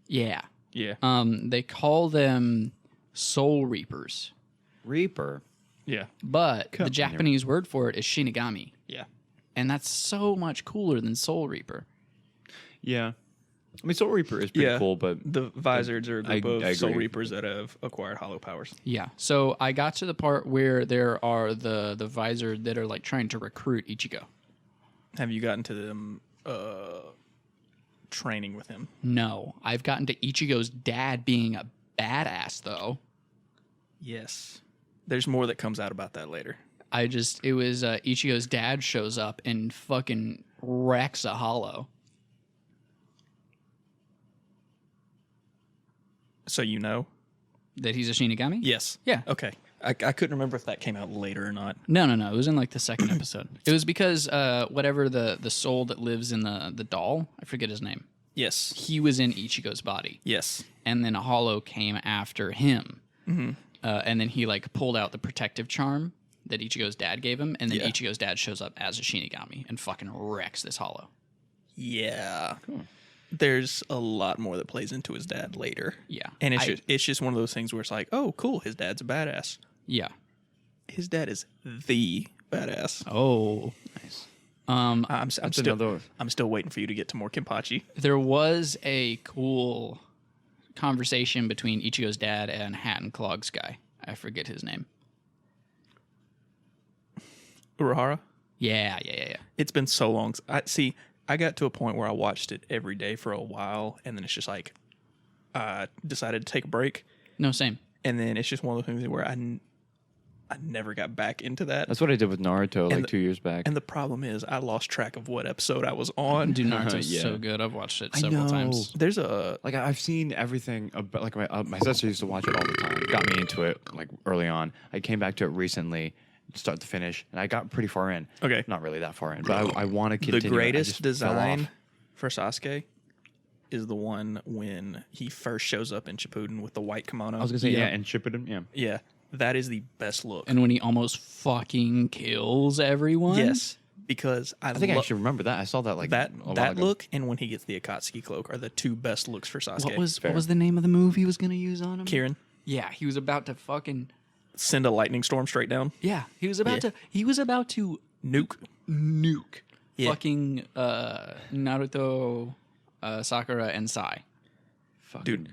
yeah, Yeah. They call them Soul Reapers, Reaper. Yeah. but Come the here. Japanese word for it is Shinigami, Yeah. and that's so much cooler than Soul Reaper. Yeah. I mean, Soul Reaper is pretty cool, but the Vizards are a group I of Soul agree. Reapers that have acquired hollow powers. Yeah. So I got to the part where there are the Visor that are like trying to recruit Ichigo. Have you gotten to them training with him? No, I've gotten to Ichigo's dad being a badass though. Yes. There's more that comes out about that later. It was Ichigo's dad shows up and fucking wrecks a hollow. So you know? That he's a Shinigami? Yes. Yeah. Okay. I couldn't remember if that came out later or not. No. It was in like the second episode. It was because whatever the soul that lives in the doll, I forget his name. Yes. He was in Ichigo's body. Yes. And then a hollow came after him. Mm-hmm. And then he like pulled out the protective charm that Ichigo's dad gave him, and then Yeah. Ichigo's dad shows up as a Shinigami and fucking wrecks this hollow. Yeah. Cool. There's a lot more that plays into his dad later. Yeah. And it's just one of those things where it's like, oh, cool, his dad's a badass. Yeah. His dad is the badass. Oh. nice. I'm still another- I'm still waiting for you to get to more Kenpachi. There was a cool conversation between Ichigo's dad and Hat and Clogs guy. I forget his name. Urahara? Yeah. It's been so long. I got to a point where I watched it every day for a while, and then it's just like I decided to take a break, No, same. and then it's just one of those things where I never got back into that. That's what I did with Naruto like 2 years back. And the problem is I lost track of what episode I was on. Dude, Naruto's Yeah. so good. I've watched it I several know. times. There's a Like I've seen everything about like my sister used to watch it all the time. Got me into it like early on. I came back to it recently, start to finish, and I got pretty far in. Okay. Not really that far in, but I want to continue. the I greatest just fell design off. for Sasuke is the one when he first shows up in Shippuden with the white kimono. I was gonna say yeah, and Shippuden, yeah. Yeah, that is the best look. And when he almost fucking kills everyone. Yes, because I think I actually remember that. I saw that like that a while that ago. look and when he gets the Akatsuki cloak are the two best looks for Sasuke. What was the name of the move he was going to use on him? Kieran Yeah, he was about to fucking... send a lightning storm straight down? Yeah, he was about to Nuke. Yeah. fucking Naruto, Sakura, and Sai. Dude,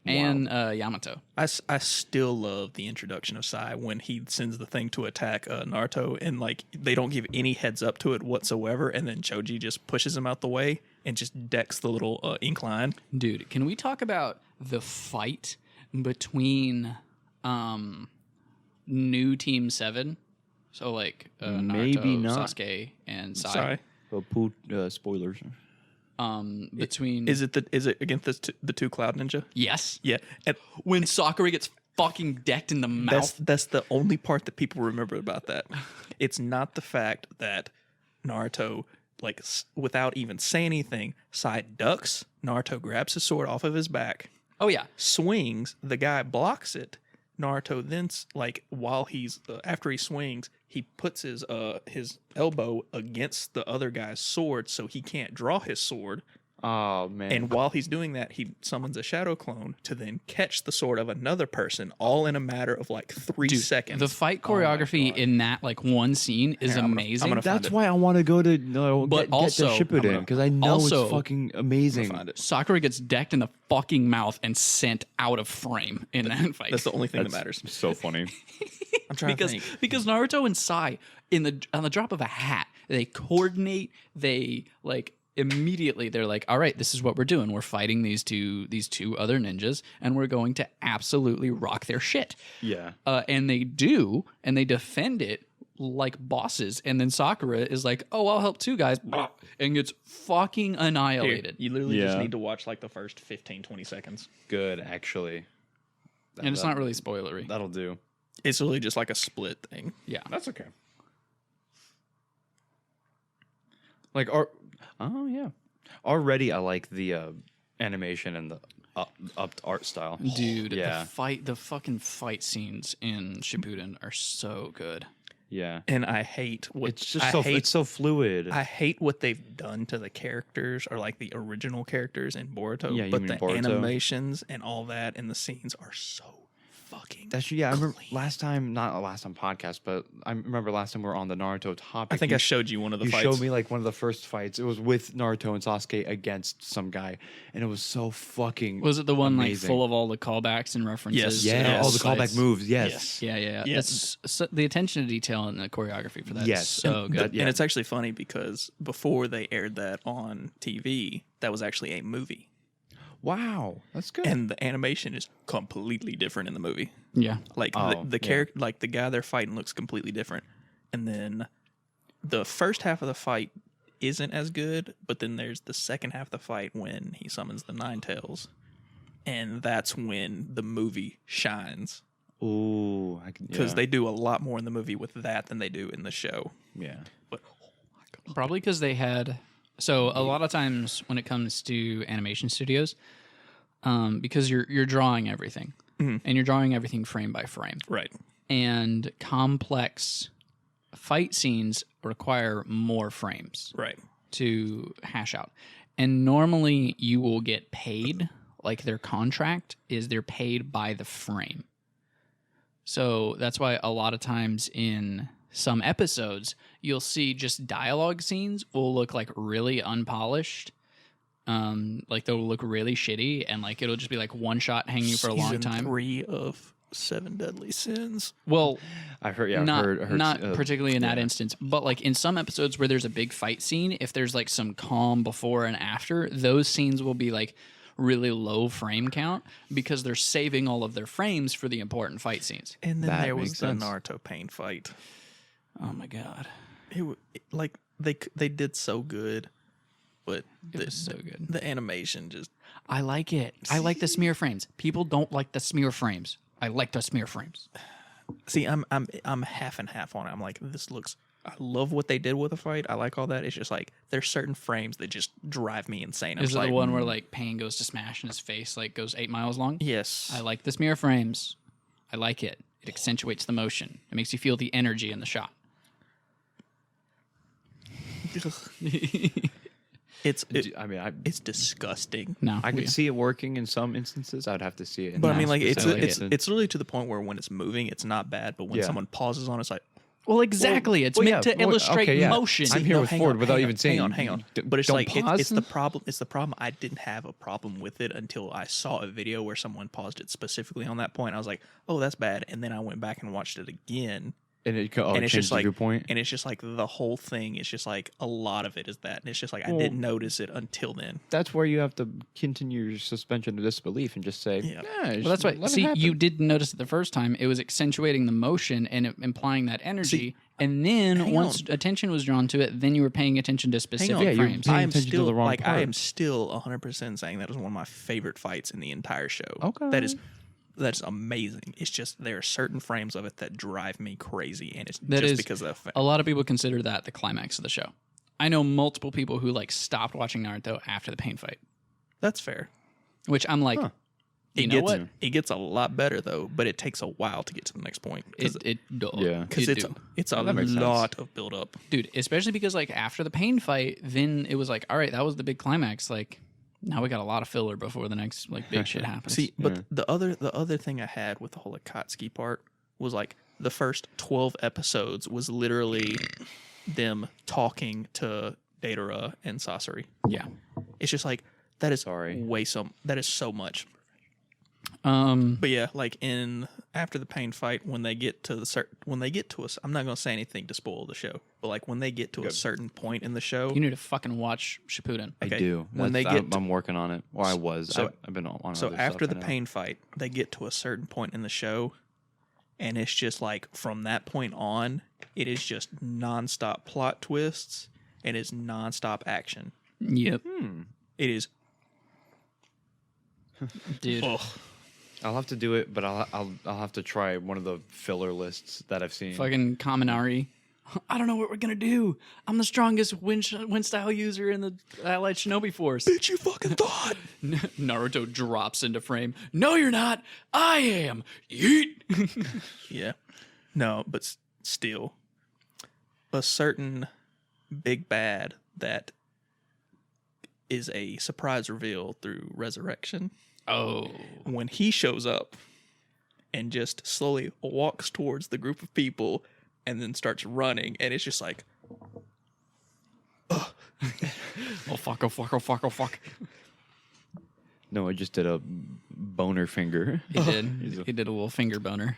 And Yamato. I still love the introduction of Sai when he sends the thing to attack Naruto, and like they don't give any heads up to it whatsoever, and then Choji just pushes him out the way and just decks the little incline. Dude, can we talk about the fight between new Team 7? So like Naruto, Maybe not. Sasuke, and Sai. Sai. Spoilers. Between... Is it against the two Cloud Ninja? Yes. Yeah, and When Sakura gets fucking decked in the mouth. that's the only part that people remember about that. It's not the fact that Naruto, like without even saying anything, Sai ducks. Naruto grabs his sword off of his back, Oh, yeah. swings. The guy blocks it. Naruto then, like while he's after he swings, he puts his elbow against the other guy's sword so he can't draw his sword. Oh man. And while he's doing that, he summons a shadow clone to then catch the sword of another person, all in a matter of like 3 seconds. The fight choreography in that like one scene is I'm amazing. gonna find That's it. why I want to go to But also- get to Shippuden because I know also- it's fucking amazing. Find it. Sakura gets decked in the fucking mouth and sent out of frame in that fight. That's the only thing that matters. So funny. I'm trying because to think. because Naruto and Sai on the drop of a hat, they coordinate. They like immediately. They're like, all right, this is what we're doing. We're fighting these two other ninjas, and we're going to absolutely rock their shit. Yeah. And they do, and they defend it like bosses. And then Sakura is like, oh, I'll help too, guys, and gets fucking Here, annihilated. you literally just Yeah. need to watch like the first 15-20 seconds. Good, actually. And it's not really spoilery. That'll do. It's really just like a split thing. Yeah. That's okay. Like, oh yeah. Already, I like the animation and the upped art style. Dude, Yeah. the fucking fight scenes in Shippuden are so good. Yeah. And I hate what It's just it's so fluid. I hate what they've done to the characters, or like the original characters in Boruto. Yeah, you but mean the Boruto? animations and all that and the scenes are so fucking That's I remember clean. not last time podcast, but I remember last time we were on the Naruto topic. I think I showed you one of the you fights. showed me like one of the first fights. It was with Naruto and Sasuke against some guy, and it was so fucking. Was it the one amazing. like full of all the callbacks and references? Yes. Yeah, all the Yes. callback moves. Yes. Yeah. Yes. It's so, the attention to detail and the choreography for that. Yes. Is so And good. Yeah. And it's actually funny because before they aired that on TV, that was actually a movie. Wow, that's good. And the animation is completely different in the movie. Yeah. Like Oh, the yeah. character, like the guy they're fighting looks completely different. And then the first half of the fight isn't as good, but then there's the second half of the fight when he summons the Nine Tails. And that's when the movie shines. Ooh, Because they do a lot more in the movie with that than they do in the show. yeah. But oh my God. Probably because they had. So a lot of times when it comes to animation studios, because you're drawing everything, and you're drawing everything frame by frame, Right. and complex fight scenes require more frames Right. to hash out. And normally you will get paid, like their contract is they're paid by the frame. So that's why a lot of times in some episodes, you'll see just dialogue scenes will look like really unpolished. Like they'll look really shitty, and like it'll just be like one shot hanging for a long Season time. 3 of Seven Deadly Sins. Well, I've heard. Yeah, not I've heard, not particularly in that instance, but like in some episodes where there's a big fight scene, if there's like some calm before and after, those scenes will be like really low frame count because they're saving all of their frames for the important fight scenes. And then That there was makes the sense. Naruto pain fight. Oh my god, Like they did so good, but it was so good. the animation just I like it. I like the smear frames. People don't like the smear frames. I like the smear frames. see. I'm half and half on it. I'm like, this looks. I love what they did with the fight. I like all that. It's just like there's certain frames that just drive me insane. I'm Is it like, the one where like Pain goes to smash and his face like goes 8 miles long? yes, I like the smear frames. I like it. It accentuates the motion. It makes you feel the energy in the shot. it's disgusting. No, I could see it working in some instances. I'd have to see it. In But I that mean, like specific it's instance. literally to the point where when it's moving, it's not bad. But when Yeah. someone pauses on it, it's like, Well, exactly. It's well, meant yeah, to well, illustrate okay, yeah. motion. I'm here with hang Ford on, without hang even on, saying. hang on. But it's don't like pause it's the them? problem. It's the problem. I didn't have a problem with it until I saw a video where someone paused it specifically on that point. I was like, oh, that's bad. And then I went back and watched it again. And it and it's changed just the like viewpoint. and it's just like the whole thing is just like a lot of it is that, and it's just like I Well, didn't notice it until then. That's where you have to continue your suspension of disbelief and just say, Yeah. Well, that's why. See, you didn't notice it the first time. It was accentuating the motion and implying that energy. And then hang once on. attention was drawn to it, then you were paying attention to specific Yeah, you're frames. paying I am attention to still the wrong like I part. am still 100% saying that is one of my favorite fights in the entire show. Okay. That's amazing. It's just there are certain frames of it that drive me crazy, and it's That just is because of a lot of people consider that the climax of the show. I know multiple people who like stopped watching Naruto after the Pain fight, that's fair. which I'm like, you know what? It gets a lot better though, but it takes a while to get to the next point because Yeah. it's a that makes sense. lot of build up. dude, especially because like after the Pain fight, then it was like, all right, that was the big climax. Like now we got a lot of filler before the next like big shit happens. See, but the other thing I had with the whole Akatsuki part was like the first 12 episodes was literally them talking to Datara and Sasori. yeah. It's just like that is Sorry. that is so much. Um, But yeah, like in after the Pain fight, when they get to us, I'm not gonna say anything to spoil the show, but like when they get to a certain point in the show, you need to fucking watch Shippuden. I okay, do. when they get I'm working on it. Or I was. so- I've been on. so other after stuff the right now. Pain fight, they get to a certain point in the show, and it's just like from that point on, it is just nonstop plot twists and it's nonstop action. Yep, It is. dude. Ugh. I'll have to do it, but I'll have to try one of the filler lists that I've seen. Fucking Kaminari. I don't know what we're gonna do. I'm the strongest wind style user in the Allied Shinobi Force. Bitch, you fucking thought. Naruto drops into frame. No, you're not. I am. Yeet. Yeah. No, but still, a certain big bad that is a surprise reveal through Resurrection. Oh. When he shows up and just slowly walks towards the group of people and then starts running, and it's just like, Oh, fuck, oh, fuck, oh, fuck, oh, fuck. No, I just did a boner finger. He did. He did a little finger boner.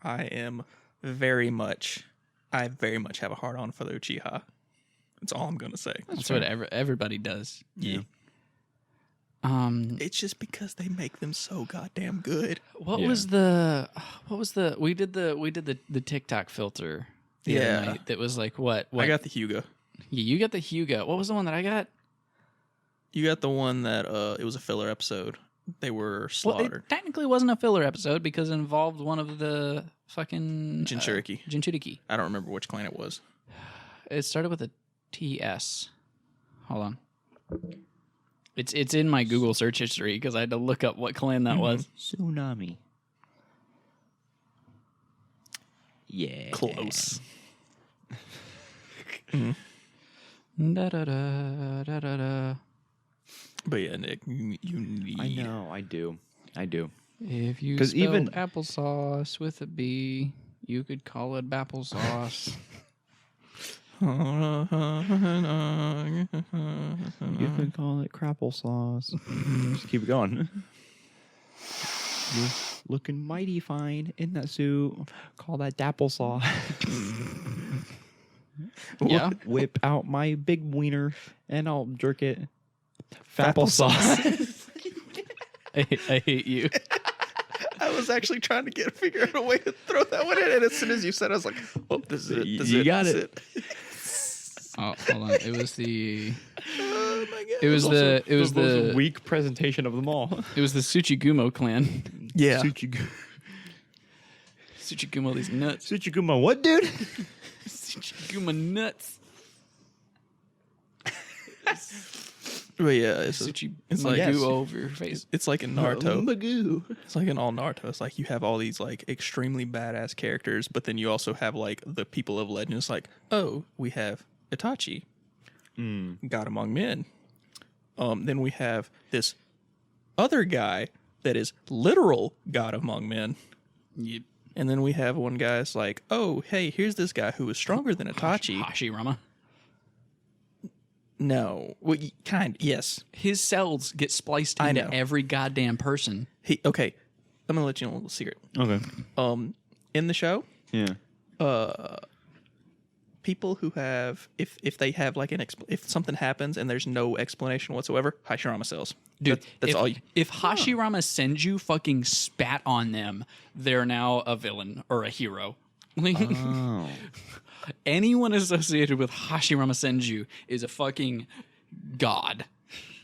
I very much have a hard on for the Uchiha. That's all I'm gonna say. That's what everybody does. Yeah. It's just because they make them so goddamn good. What was the we did the TikTok filter the other night that was like what? I got the Hyuga. Yeah, you got the Hyuga. What was the one that I got? You got the one that it was a filler episode. They were slaughtered. Well, it technically wasn't a filler episode because it involved one of the fucking Jinchuriki. I don't remember which clan it was. It started with a TS. Hold on. It's in my Google search history because I had to look up what clan that was. Tsunami. Yeah. Close. Da, da, da, da, da, da. But yeah, Nick, you need. I know, I do. If you 'Cause spelled even- applesauce with a B, you could call it applesauce. You can call it crapple sauce. Just keep it going. You're looking mighty fine in that suit. Call that dapple sauce. Yeah. Whip out my big wiener and I'll jerk it. Fapple sauce. I hate you. I was actually trying to figure out a way to throw that one in, and as soon as you said, I was like, "Oh, this is it. This You is got this it. is Oh, hold on. It was the Oh my god! it was the most weak presentation of them all. it was the Tsuchigumo clan. Yeah. Tsuchigumo these nuts. Tsuchigumo, what, dude? Tsuchigumo nuts. But yeah, it's like Magoo over your face. it's like in Naruto. Magoo. It's like in all Naruto. It's like you have all these like extremely badass characters, but then you also have like the people of legend. It's like, oh, we have Itachi, God among men. Then we have this other guy that is literal God among men. Yep. And then we have one guy's like, oh, hey, here's this guy who is stronger than Itachi. Hashirama. No, well, yes. His cells get spliced I into know. every goddamn person. Okay, I'm gonna let you know a little secret. Okay. In the show, Yeah. people who have if they have like if something happens and there's no explanation whatsoever, Hashirama cells. Dude, that's if, all. If Hashirama Senju fucking spat on them, they're now a villain or a hero. Oh. Anyone associated with Hashirama Senju is a fucking god.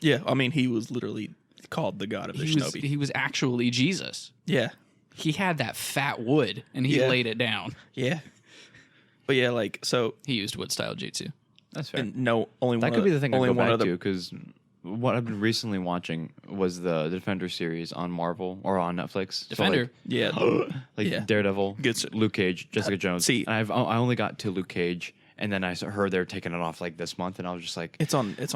Yeah, I mean he was literally called the god of the shinobi. He was actually Jesus. Yeah, He had that fat wood and he Yeah. laid it down. yeah. But yeah, like so, He used wood style jutsu. That's fair. and no, only That one. could be the thing I only go one back other. to because what I've been recently watching was the Defender series on Marvel or on Netflix. Defender. Yeah, So like Yeah. Daredevil, Good. Luke Cage, Jessica Jones. see- and I only got to Luke Cage, and then I heard they're taking it off like this month, and I was just like, it's on. It's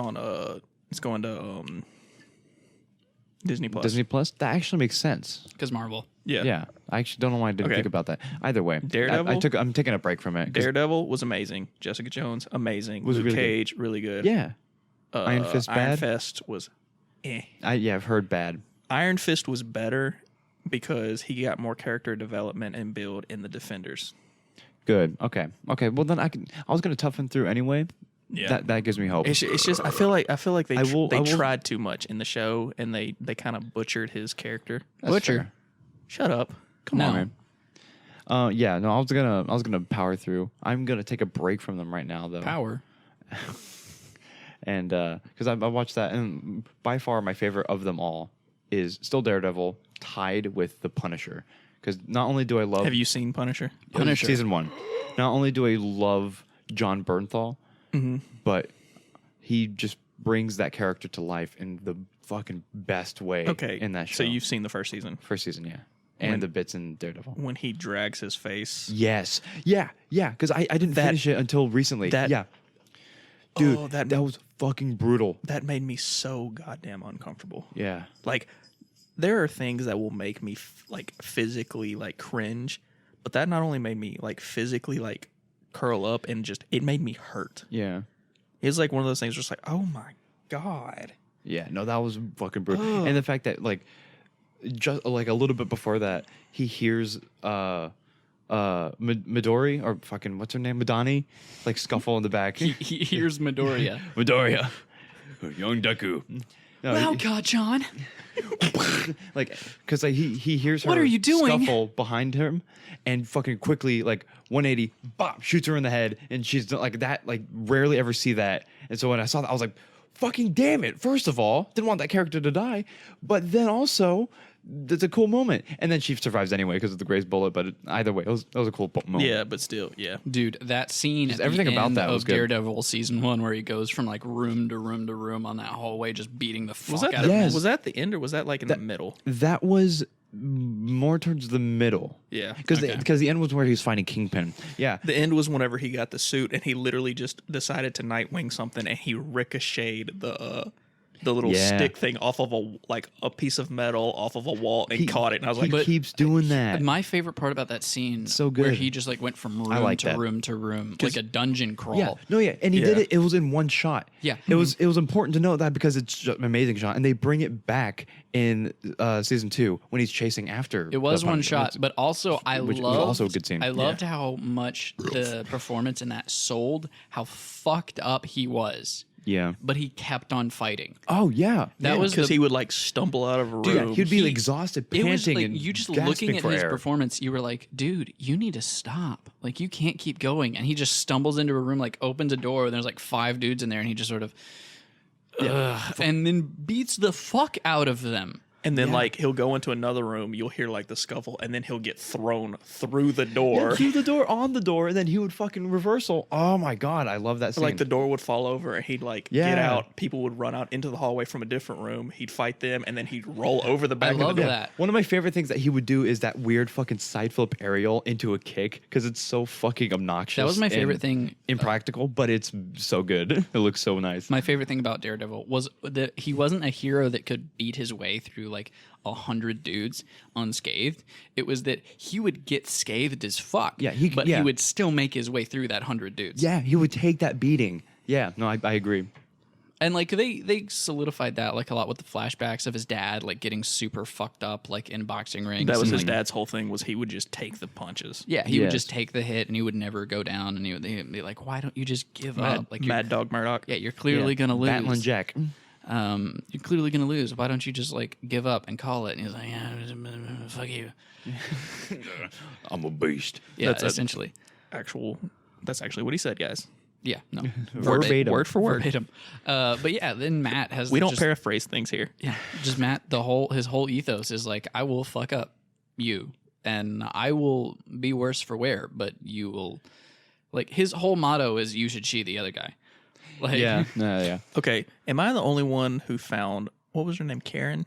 going to Disney Plus. Disney Plus. That actually makes sense. Because Marvel. Yeah. Yeah, I actually don't know why I didn't Okay. think about that. Either way, Daredevil? I'm taking a break from it. 'cause- Daredevil was amazing. Jessica Jones, amazing. Was Luke really good. Cage, really good. Yeah, Iron Fist Iron bad? Fist was I've heard bad. Iron Fist was better because he got more character development and build in the Defenders. Good. Okay. Well, then I was gonna toughen through anyway. Yeah. That gives me hope. It's just I feel like they I will- tried too much in the show and they kind of butchered his character. That's Butcher. fair. Shut up. Come No. on, man. Yeah, no, I was gonna power through. I'm gonna take a break from them right now, though. Power. And because I watched that, and by far my favorite of them all is still Daredevil, tied with the Punisher. Because not only do I love Have you seen Punisher? Punisher. season 1, not only do I love John Bernthal, but he just brings that character to life in the fucking best way. Okay. in that show. So you've seen the first season. first season, yeah. and the bits in Daredevil. When he drags his face. Yes. Yeah. Because I didn't finish it until recently. Dude, that was fucking brutal. That made me so goddamn uncomfortable. Yeah. Like, there are things that will make me physically like cringe, but that not only made me like physically like curl up and just it made me hurt. Yeah. It's like one of those things where it's like, oh my god. Yeah. No, that was fucking brutal. And the fact that like just like a little bit before that, he hears Midori or fucking what's her name, Madani, like scuffle in the back. He hears Midoriya. Midoriya, young Deku. No, Well, God, John. like because like, he hears her What are you doing? scuffle behind him and fucking quickly like 180 bop shoots her in the head, and she's like that, like rarely ever see that. And so when I saw that, I was like, fucking damn it. First of all, didn't want that character to die, but then also that's a cool moment. And then she survives anyway because of the Gray's bullet, but either way, that was a cool moment. Yeah, but still, yeah. Dude, that scene at everything the about end that was of good. Daredevil season 1 where he goes from like room to room to room on that hallway just beating the fuck out of Yes. him. Was that the end or was that like in the middle? That was more towards the middle. Yeah. Because Okay. the end was where he was fighting Kingpin. Yeah. The end was whenever he got the suit and he literally just decided to Nightwing something and he ricocheted the little Yeah. stick thing off of a piece of metal off of a wall and caught it. And I was like, He keeps doing that. My favorite part about that scene, So where good. he just like went from I room like to that. room to room, like a dungeon crawl. Yeah, no, yeah, and he did Yeah. it. It was in one shot. Yeah. it was important to note that because it's just an amazing shot, and they bring it back in season 2 when he's chasing after. It was the one Punisher. shot, but also which was also a good scene. I loved how much the performance in that sold how fucked up he was, Yeah. but he kept on fighting. Oh yeah, That was because the- he would like stumble out of a room. yeah, he'd be he- exhausted, It panting, was like and you just gasping looking at for his air. performance, you were like, dude, you need to stop. Like you can't keep going. And he just stumbles into a room, like opens a door, and there's like 5 dudes in there, and he just sort of, and then beats the fuck out of them. And then like he'll go into another room, you'll hear like the scuffle, and then he'll get thrown through the door. Yeah, through the door, on the door, and then he would fucking reversal. Oh my god, I love that scene. Like the door would fall over and he'd like get Yeah. out. People would run out into the hallway from a different room. He'd fight them and then he'd roll over the back of love the door. that. One of my favorite things that he would do is that weird fucking side flip aerial into a kick because it's so fucking obnoxious. That was my favorite and thing. Impractical, but it's so good. It looks so nice. My favorite thing about Daredevil was that he wasn't a hero that could beat his way through like 100 dudes unscathed. It was that he would get scathed as fuck. Yeah, but he would still make his way through that 100 dudes. Yeah, he would take that beating. Yeah, no, I agree. And like they solidified that like a lot with the flashbacks of his dad like getting super fucked up like in boxing rings. That was and, his like, dad's whole thing was he would just take the punches. Yeah, he would Yes. just take the hit and he would never go down, and he'd be like, "Why don't you just give up? Like, Mad Dog Murdoch. yeah, you're clearly gonna lose. Battling Jack. You're clearly gonna lose. Why don't you just like give up and call it?" And he's like, "Yeah, fuck you." I'm a beast. Yeah, That's essentially. That's actually what he said, guys. Yeah, no, Verbatim. Word for word. verbatim. But yeah, then Matt has. We don't just, paraphrase things here. Yeah, just Matt. His whole ethos is like, I will fuck up you, and I will be worse for wear, but you will. Like his whole motto is, "You should she the other guy." Like, Yeah, yeah, Okay, am I the only one who found what was her name? Karen?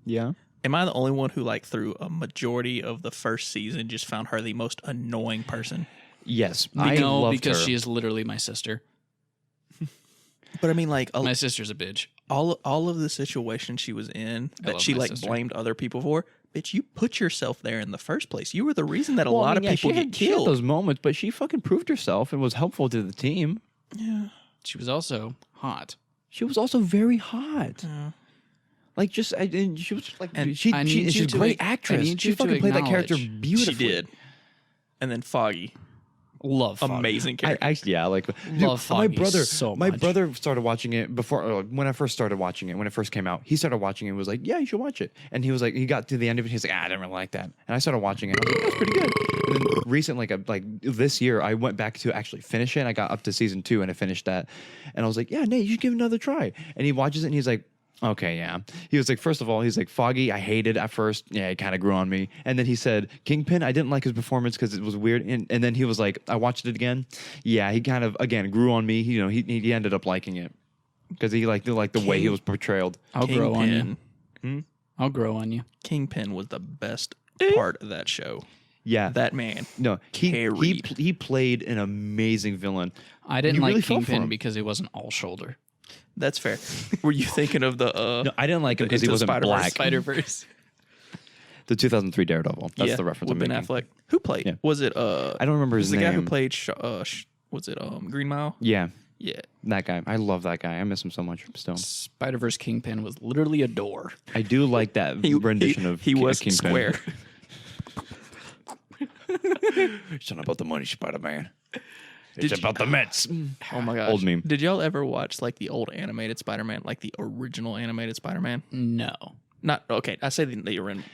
yeah. Am I the only one who like through a majority of the first season just found her the most annoying person? Yes, I no, loved because her. she is literally my sister. But I mean, like My sister's a bitch. all of the situations she was in that love she my like sister. blamed other people for. Bitch, you put yourself there in the first place. You were the reason that a Well, I lot mean, of people she get had killed. those moments, but she fucking proved herself and was helpful to the team. Yeah. She was also hot. She was also very hot. Like and she was just like And she's I need a you to great I actress. need She you to fucking played that character acknowledge She beautifully. did. And then Foggy. Love Foggy. Amazing character. Actually, yeah, like Love my Foggy brother. so My much. brother started watching it before when I first started watching it. When it first came out, he started watching it and was like, "Yeah, you should watch it." And he was like, he got to the end of it, he's like, "I didn't really like that." And I started watching it. I was like, "That's pretty good." And then recently, like this year, I went back to actually finish it. I got up to season 2 and I finished that. And I was like, "Yeah, Nate, you should give it another try." And he watches it and he's like, "Okay, yeah." He was like, first of all, he's like, Foggy, I hated at first. Yeah, it kind of grew on me. And then he said, Kingpin, I didn't like his performance because it was weird. And then he was like, I watched it again. Yeah, he kind of, again, grew on me. You know, he ended up liking it because he liked the way he was portrayed. I'll grow on you. Kingpin. I'll grow on you. Kingpin was the best part of that show. Yeah, That man. no, he carried. he played an amazing villain. I didn't You like really felt for Kingpin him. because he wasn't all shoulder. That's fair. Were you thinking of the No, I didn't like him because he Into wasn't Spider-Verse. black. Spider-Verse. The 2003 Daredevil. That's the reference I'm with Ben making. Affleck? Who played? Yeah. Was it I don't remember his the guy who name. played was it Green Mile? Yeah, Yeah. that guy. I love that guy. I miss him so much still. Spider-Verse Kingpin was literally a door. I do like that rendition of he was Kingpin. square. It's not about the money, Spider-Man. Did It's you- about the Mets. Oh my gosh. Old meme. Did y'all ever watch like the old animated Spider-Man, like the original animated Spider-Man? No. Not okay. I say the animated.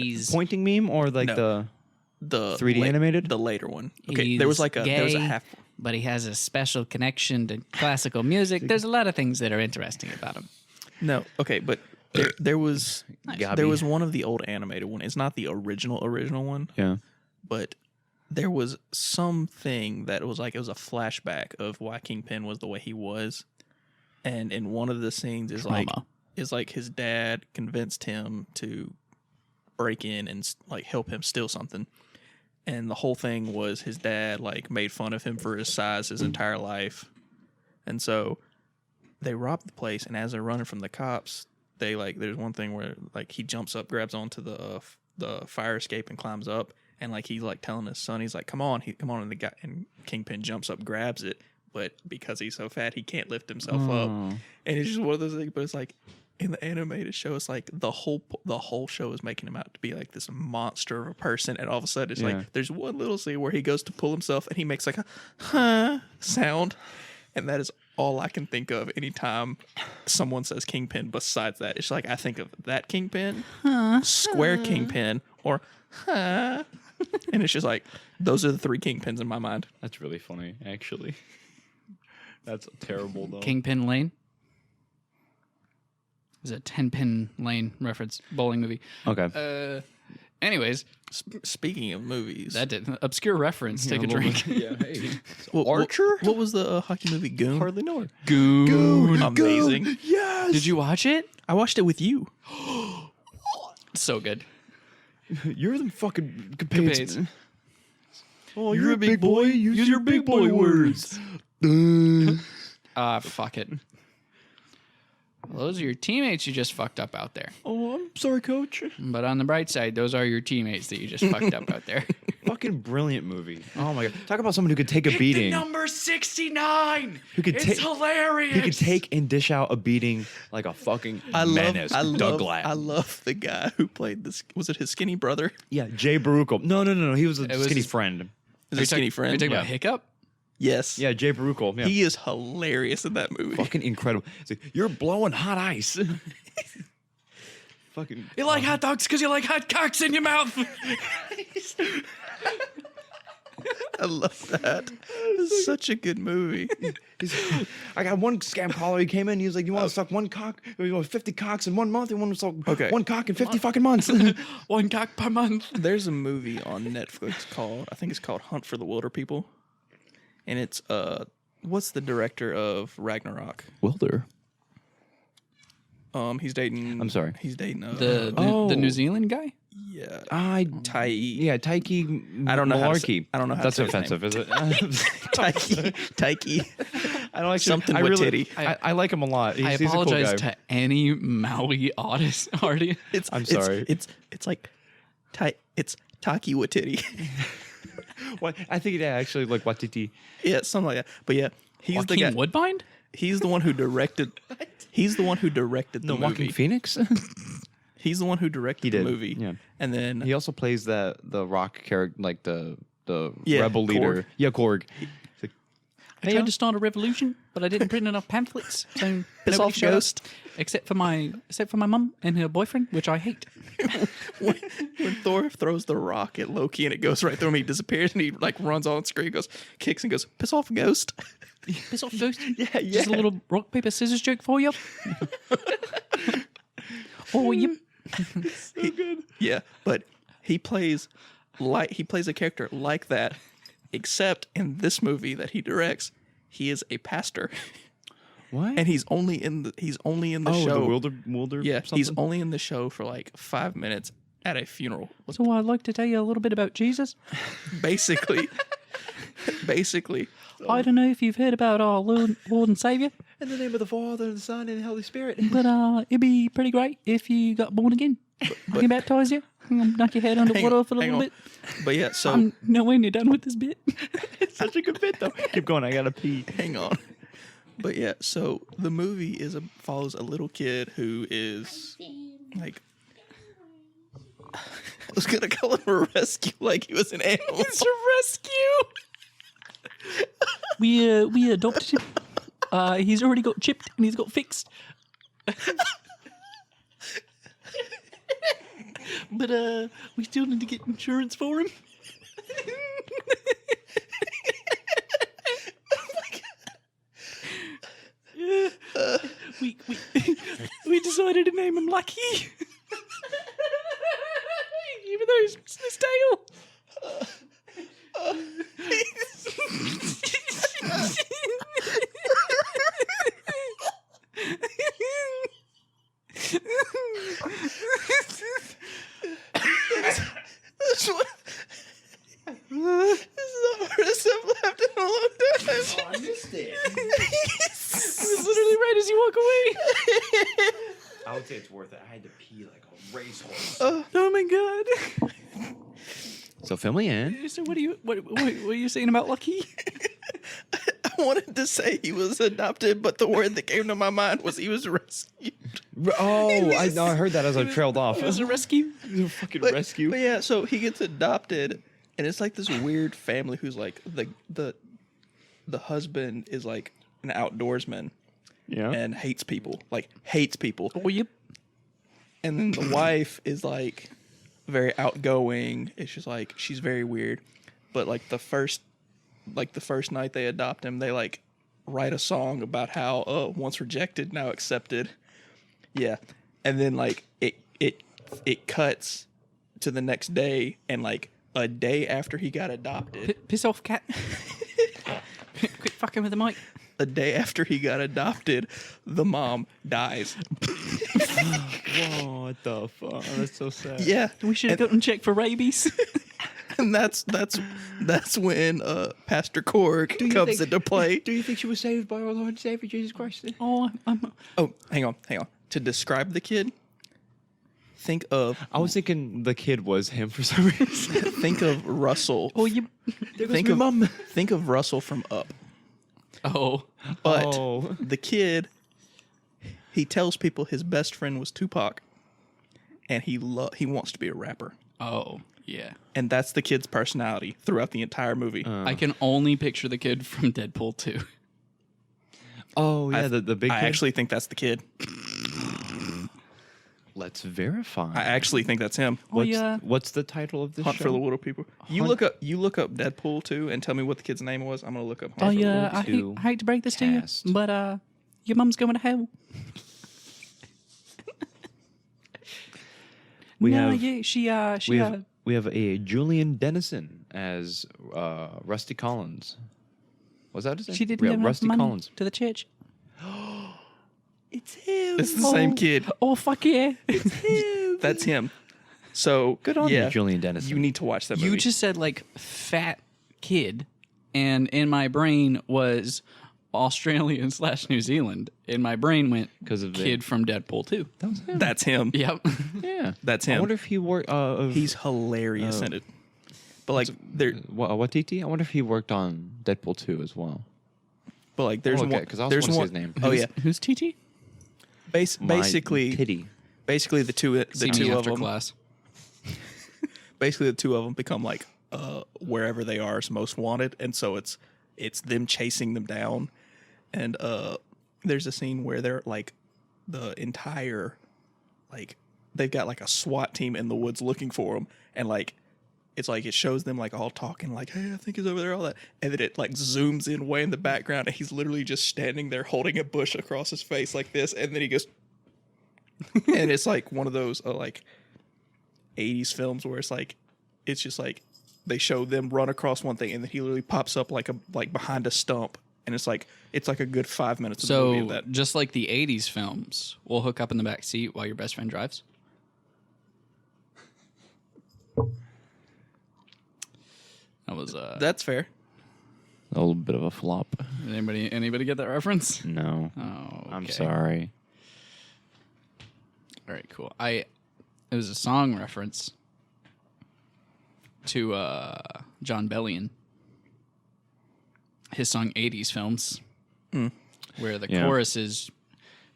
He's Pointing meme or like No. the the 3D animated? the later one. Okay, there was He's like there was a gay, half. but he has a special connection to classical music. There's a lot of things that are interesting about him. No, okay, but there was Gabi. there was one of the old animated one. It's not the original one, Yeah. but there was something that was like it was a flashback of why Kingpin was the way he was, and in one of the scenes is Trauma. like his dad convinced him to break in and like help him steal something, and the whole thing was his dad like made fun of him for his size his entire life, and so they robbed the place, and as they're running from the cops, they like there's one thing where like he jumps up, grabs onto the fire escape and climbs up. And like he's like telling his son, he's like, "Come on, come on!" And the guy and Kingpin jumps up, grabs it, but because he's so fat, he can't lift himself up. And it's just one of those things. But it's like in the animated show, it's like the whole show is making him out to be like this monster of a person, and all of a sudden, it's Yeah. like there's one little scene where he goes to pull himself, and he makes like a huh sound, and that is all I can think of anytime someone says Kingpin. Besides that, it's like I think of that Kingpin, Square Kingpin, or huh. And it's just like those are the three Kingpins in my mind. That's really funny, actually. That's terrible, though. Kingpin Lane. It's a 10-pin lane reference bowling movie. Okay. Anyways, Speaking of movies, that did obscure reference. Take a little drink. bit. Yeah, hey. Archer. What was the hockey movie? Goon. Hardly know her. Goon. Amazing. Yes! Did you watch it? I watched it with you. So good. You're the fucking Capades. Capades. Oh, you're a big boy. Use your big boy words. Fuck it. Well, those are your teammates you just fucked up out there. Oh, I'm sorry, coach. But on the bright side, those are your teammates that you just fucked up out there. Fucking brilliant movie. Oh my god. Talk about someone who could take a beating. number 69. Who could take hilarious. He could take and dish out a beating like a fucking menace. Douglas. I love the guy who played this. Was it his skinny brother? Yeah, Jay Baruchel. No. He was a was skinny his- friend. Is it skinny friend? Are you talking Yeah. about Hiccup? Yes. Yeah, Jay Baruchel. Yeah. He is hilarious in that movie. fucking incredible. It's like, you're blowing hot ice. Fucking. You like hot dogs because you like hot cocks in your mouth. I love that. It's such a good movie. I got one scam caller. He came in. He was like, "You want to suck one cock? You want 50 cocks in 1 month? You want to suck one cock in 50 fucking months?" One cock per month. There's a movie on Netflix called Hunt for the Wilder People. And it's what's the director of Ragnarok? Wilder. He's dating I'm sorry. He's dating The New Zealand guy? yeah. Tai. Yeah, Taiki. I don't know how to Malarkey. say- I don't know how That's to say his offensive, is it? Taiki. I don't actually. Something I with really, titty. I like him a lot. I He's a cool apologize guy. to any Maui artist. I'm sorry. It's like it's Taki with titty. What? I think yeah, actually like Watiti. Yeah, something like that. But yeah, he's the guy. Joaquin Woodbine? He's the one who directed. He's the one who directed the No, movie. Joaquin Phoenix. He's the one who directed He the did, movie. yeah. And then He also plays the rock character, like the Yeah, rebel leader. Korg. Yeah, Korg. I tried to start a revolution, but I didn't print enough pamphlets. So Piss nobody off, showed up, Ghost. except for my mum and her boyfriend, which I hate. when Thor throws the rock at Loki and it goes right through him, he disappears and he like runs on screen, goes kicks and goes, "Piss off, Ghost." Piss off, Ghost. Yeah. Just a little rock paper scissors joke for you. Oh, you. So good. Yeah, but he plays a character like that, except in this movie that he directs, he is a pastor, What? and he's only in the show. the Wilder. Yeah, Something? he's only in the show for like 5 minutes, at a funeral. So I'd like to tell you a little bit about Jesus. Basically. I don't know if you've heard about our Lord and Savior, In the name of the Father, and the Son, and the Holy Spirit. but it'd be pretty great if you got born again. I can baptize you. Knock your head underwater for a little bit. But yeah, so I'm nowhere near done with this bit. It's such a good bit, though. Keep going. I gotta pee. hang on. But yeah, so the movie follows a little kid who is like, I was gonna call him a rescue, like he was an animal. It's a rescue. We adopted him. He's already got chipped and he's got fixed. But we still need to get insurance for him. We decided to name him Lucky. Even though he's missing his tail. This is the hardest I've laughed in a long time. I missed it. It was literally right as you walk away. I would say it's worth it. I had to pee like a racehorse. Oh my god. So fill me in. So what are you saying about Lucky? I wanted to say he was adopted, but the word that came to my mind was he was rescued. Oh, I heard that as I trailed off. It was a rescue. It was a fucking But rescue. yeah, so he gets adopted, and it's like this weird family who's like the husband is like an outdoorsman Yeah. and hates people. Oh, yep. And then the wife is like very outgoing. It's just like she's very weird. But like the first night they adopt him, they like write a song about how once rejected, now accepted. Yeah. And then like it cuts to the next day, and like a day after he got adopted. Piss off, cat. Quit fucking with the mic. A day after he got adopted, the mom dies. Whoa, what the fuck? That's so sad. Yeah. We should have gotten checked for rabies. And that's when Pastor Korg comes into play. Do you think she was saved by our Lord and Savior Jesus Christ? Oh, Oh, hang on. To describe the kid, think of I was thinking the kid was him for some reason. think of Russell. oh, you. Think of mom. Think of Russell from Up. Oh, But Oh. the kid, he tells people his best friend was Tupac, and he wants to be a rapper. oh, yeah. And that's the kid's personality throughout the entire movie. I can only picture the kid from Deadpool 2. Oh yeah, the big. I kid? actually think that's the kid. Let's verify. I actually think that's him. Oh, yeah. What's the title of this Hunt show? for the Little People. You look up Deadpool 2 and tell me what the kid's name was. I'm gonna look up. Oh, Hunt for the yeah. Little I Two hate to break this to cast. you, but your mum's going to hell. We no, have- yeah, she we have a Julian Dennison as Rusty Collins. Was that his name? she didn't Yeah, give enough Rusty money Collins. to the church. It's him. It's the same kid. Oh, fuck yeah. That's him. So Good on yeah, you, Julian Dennison. You need to watch that movie. You just said like fat kid, and in my brain was Australian / New Zealand. In my brain went 'Cause of the- kid from Deadpool 2. That was him. That's him. Yep. Yeah, That's I him. wonder if he worked. He's hilarious in it. But like there, Watiti. I wonder if he worked on Deadpool 2 as well. there's Okay, one. 'cause I also There's wanna see one. his name. Oh yeah. Who's TT? Basically, Titty. basically the two See me of after them. class. Basically, the two of them become like wherever they are is most wanted, and so it's them chasing them down. And there's a scene where they're like the entire they've got like a SWAT team in the woods looking for them, and like it's like it shows them like all talking like, hey, I think he's over there, all that, and then it like zooms in way in the background, and he's literally just standing there holding a bush across his face like this, and then he goes and it's like one of those like 80s films where it's just like they show them run across one thing, and then he literally pops up like behind a stump, and it's like a good 5 minutes of the movie of So, that. just like the 80s films, we'll hook up in the back seat while your best friend drives. That was That's fair. A little bit of a flop. Anybody get that reference? No. Oh, I'm okay. sorry. All right, cool. It was a song reference to John Bellion. His song 80s Films, where the chorus is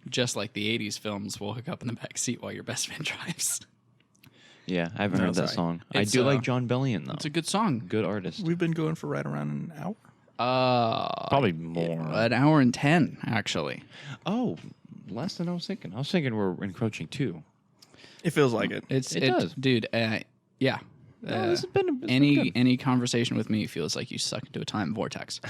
just like the 80s films, we'll hook up in the back seat while your best man drives. Yeah, I haven't heard that song. It's, I do like John Bellion, though. It's a good song. Good artist. We've been going for right around an hour. Probably more. An hour and 10, actually. Oh, less than I was thinking. I was thinking we're encroaching too. It feels like it. It does. Dude, yeah. No, this has been Any conversation with me feels like you suck into a time vortex.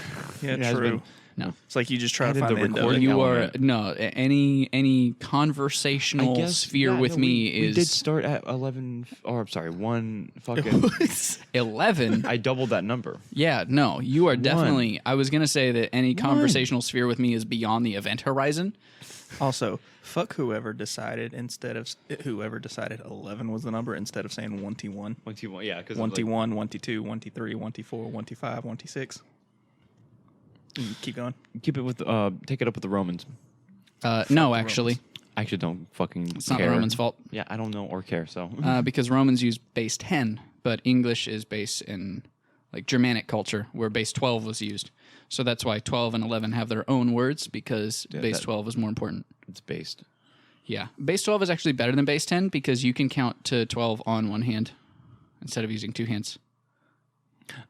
Yeah, It has true. been. No. It's like you just try to Added find the the end of recording it. You element. are no any conversational sphere with me we did is start at 11. Or I'm sorry, one fucking. 11. I doubled that number. Yeah, no, you are definitely. I was gonna say that any conversational sphere with me is beyond the event horizon. Also, fuck whoever decided 11 was the number instead of saying 1T1. 1T1, yeah, because 1T1, 1T2, 1T3, 1T4, 1T5, 1T6. Keep going. keep it with. Take it up with the Romans. No, actually, I actually don't fucking. it's not the Romans' fault Yeah, I don't know or care. So because Romans use base 10, but English is base in like Germanic culture where base 12 was used. So that's why 12 and 11 have their own words because base 12 is more important. it's based. Yeah. Base 12 is actually better than base 10 because you can count to 12 on one hand instead of using two hands.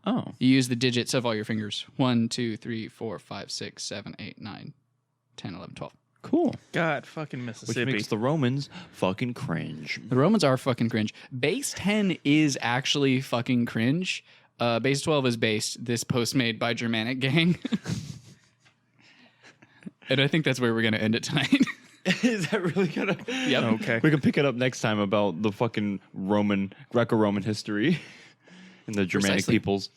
Oh, You use the digits of all your fingers. 1, 2, 3, 4, 5, 6, 7, 8, 9, 10, 11, 12. cool. God, fucking Which Mississippi. makes the Romans fucking cringe. The Romans are fucking cringe. Base 10 is actually fucking cringe. Base 12 is based this Postmate by Germanic gang. And I think that's where we're going to end it tonight. Is that really gonna? Yep. Okay. We can pick it up next time about the fucking Greco-Roman history and the Germanic Precisely. peoples.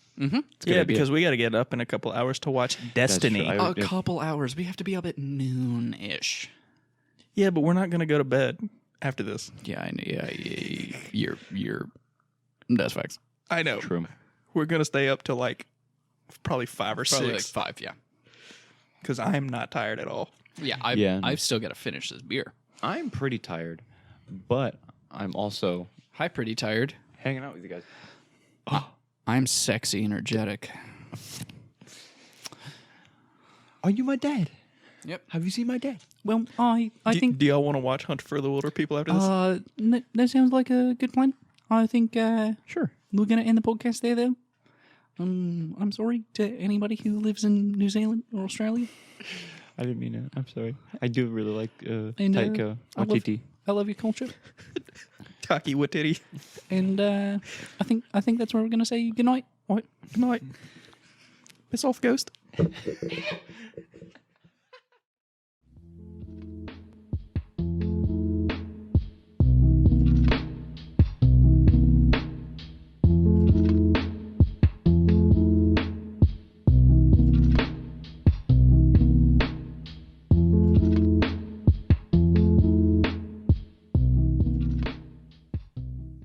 Yeah, because we got to get up in a couple hours to watch Destiny. true. A couple hours. We have to be up at noon-ish. Yeah, but we're not going to go to bed after this. Yeah, you're that's facts. I know. True. We're going to stay up till like probably 5 or Probably 6 like 5, yeah. because I am not tired at all. Yeah, I've still got to finish this beer. I'm pretty tired, but I'm also Hi, pretty tired. hanging out with you guys. I'm sexy energetic. Are you my dad? Yep. Have you seen my dad? Well, I think Do y'all want to watch Hunt for the Wilder People after this? that sounds like a good plan. I think Sure. we're gonna end the podcast there, though. I'm sorry to anybody who lives in New Zealand or Australia. I didn't mean it. I'm sorry. I do really like I Taika Waititi. love your culture, Taki Watiti. and I think that's where we're gonna say good night. What? Good night. Piss off, ghost.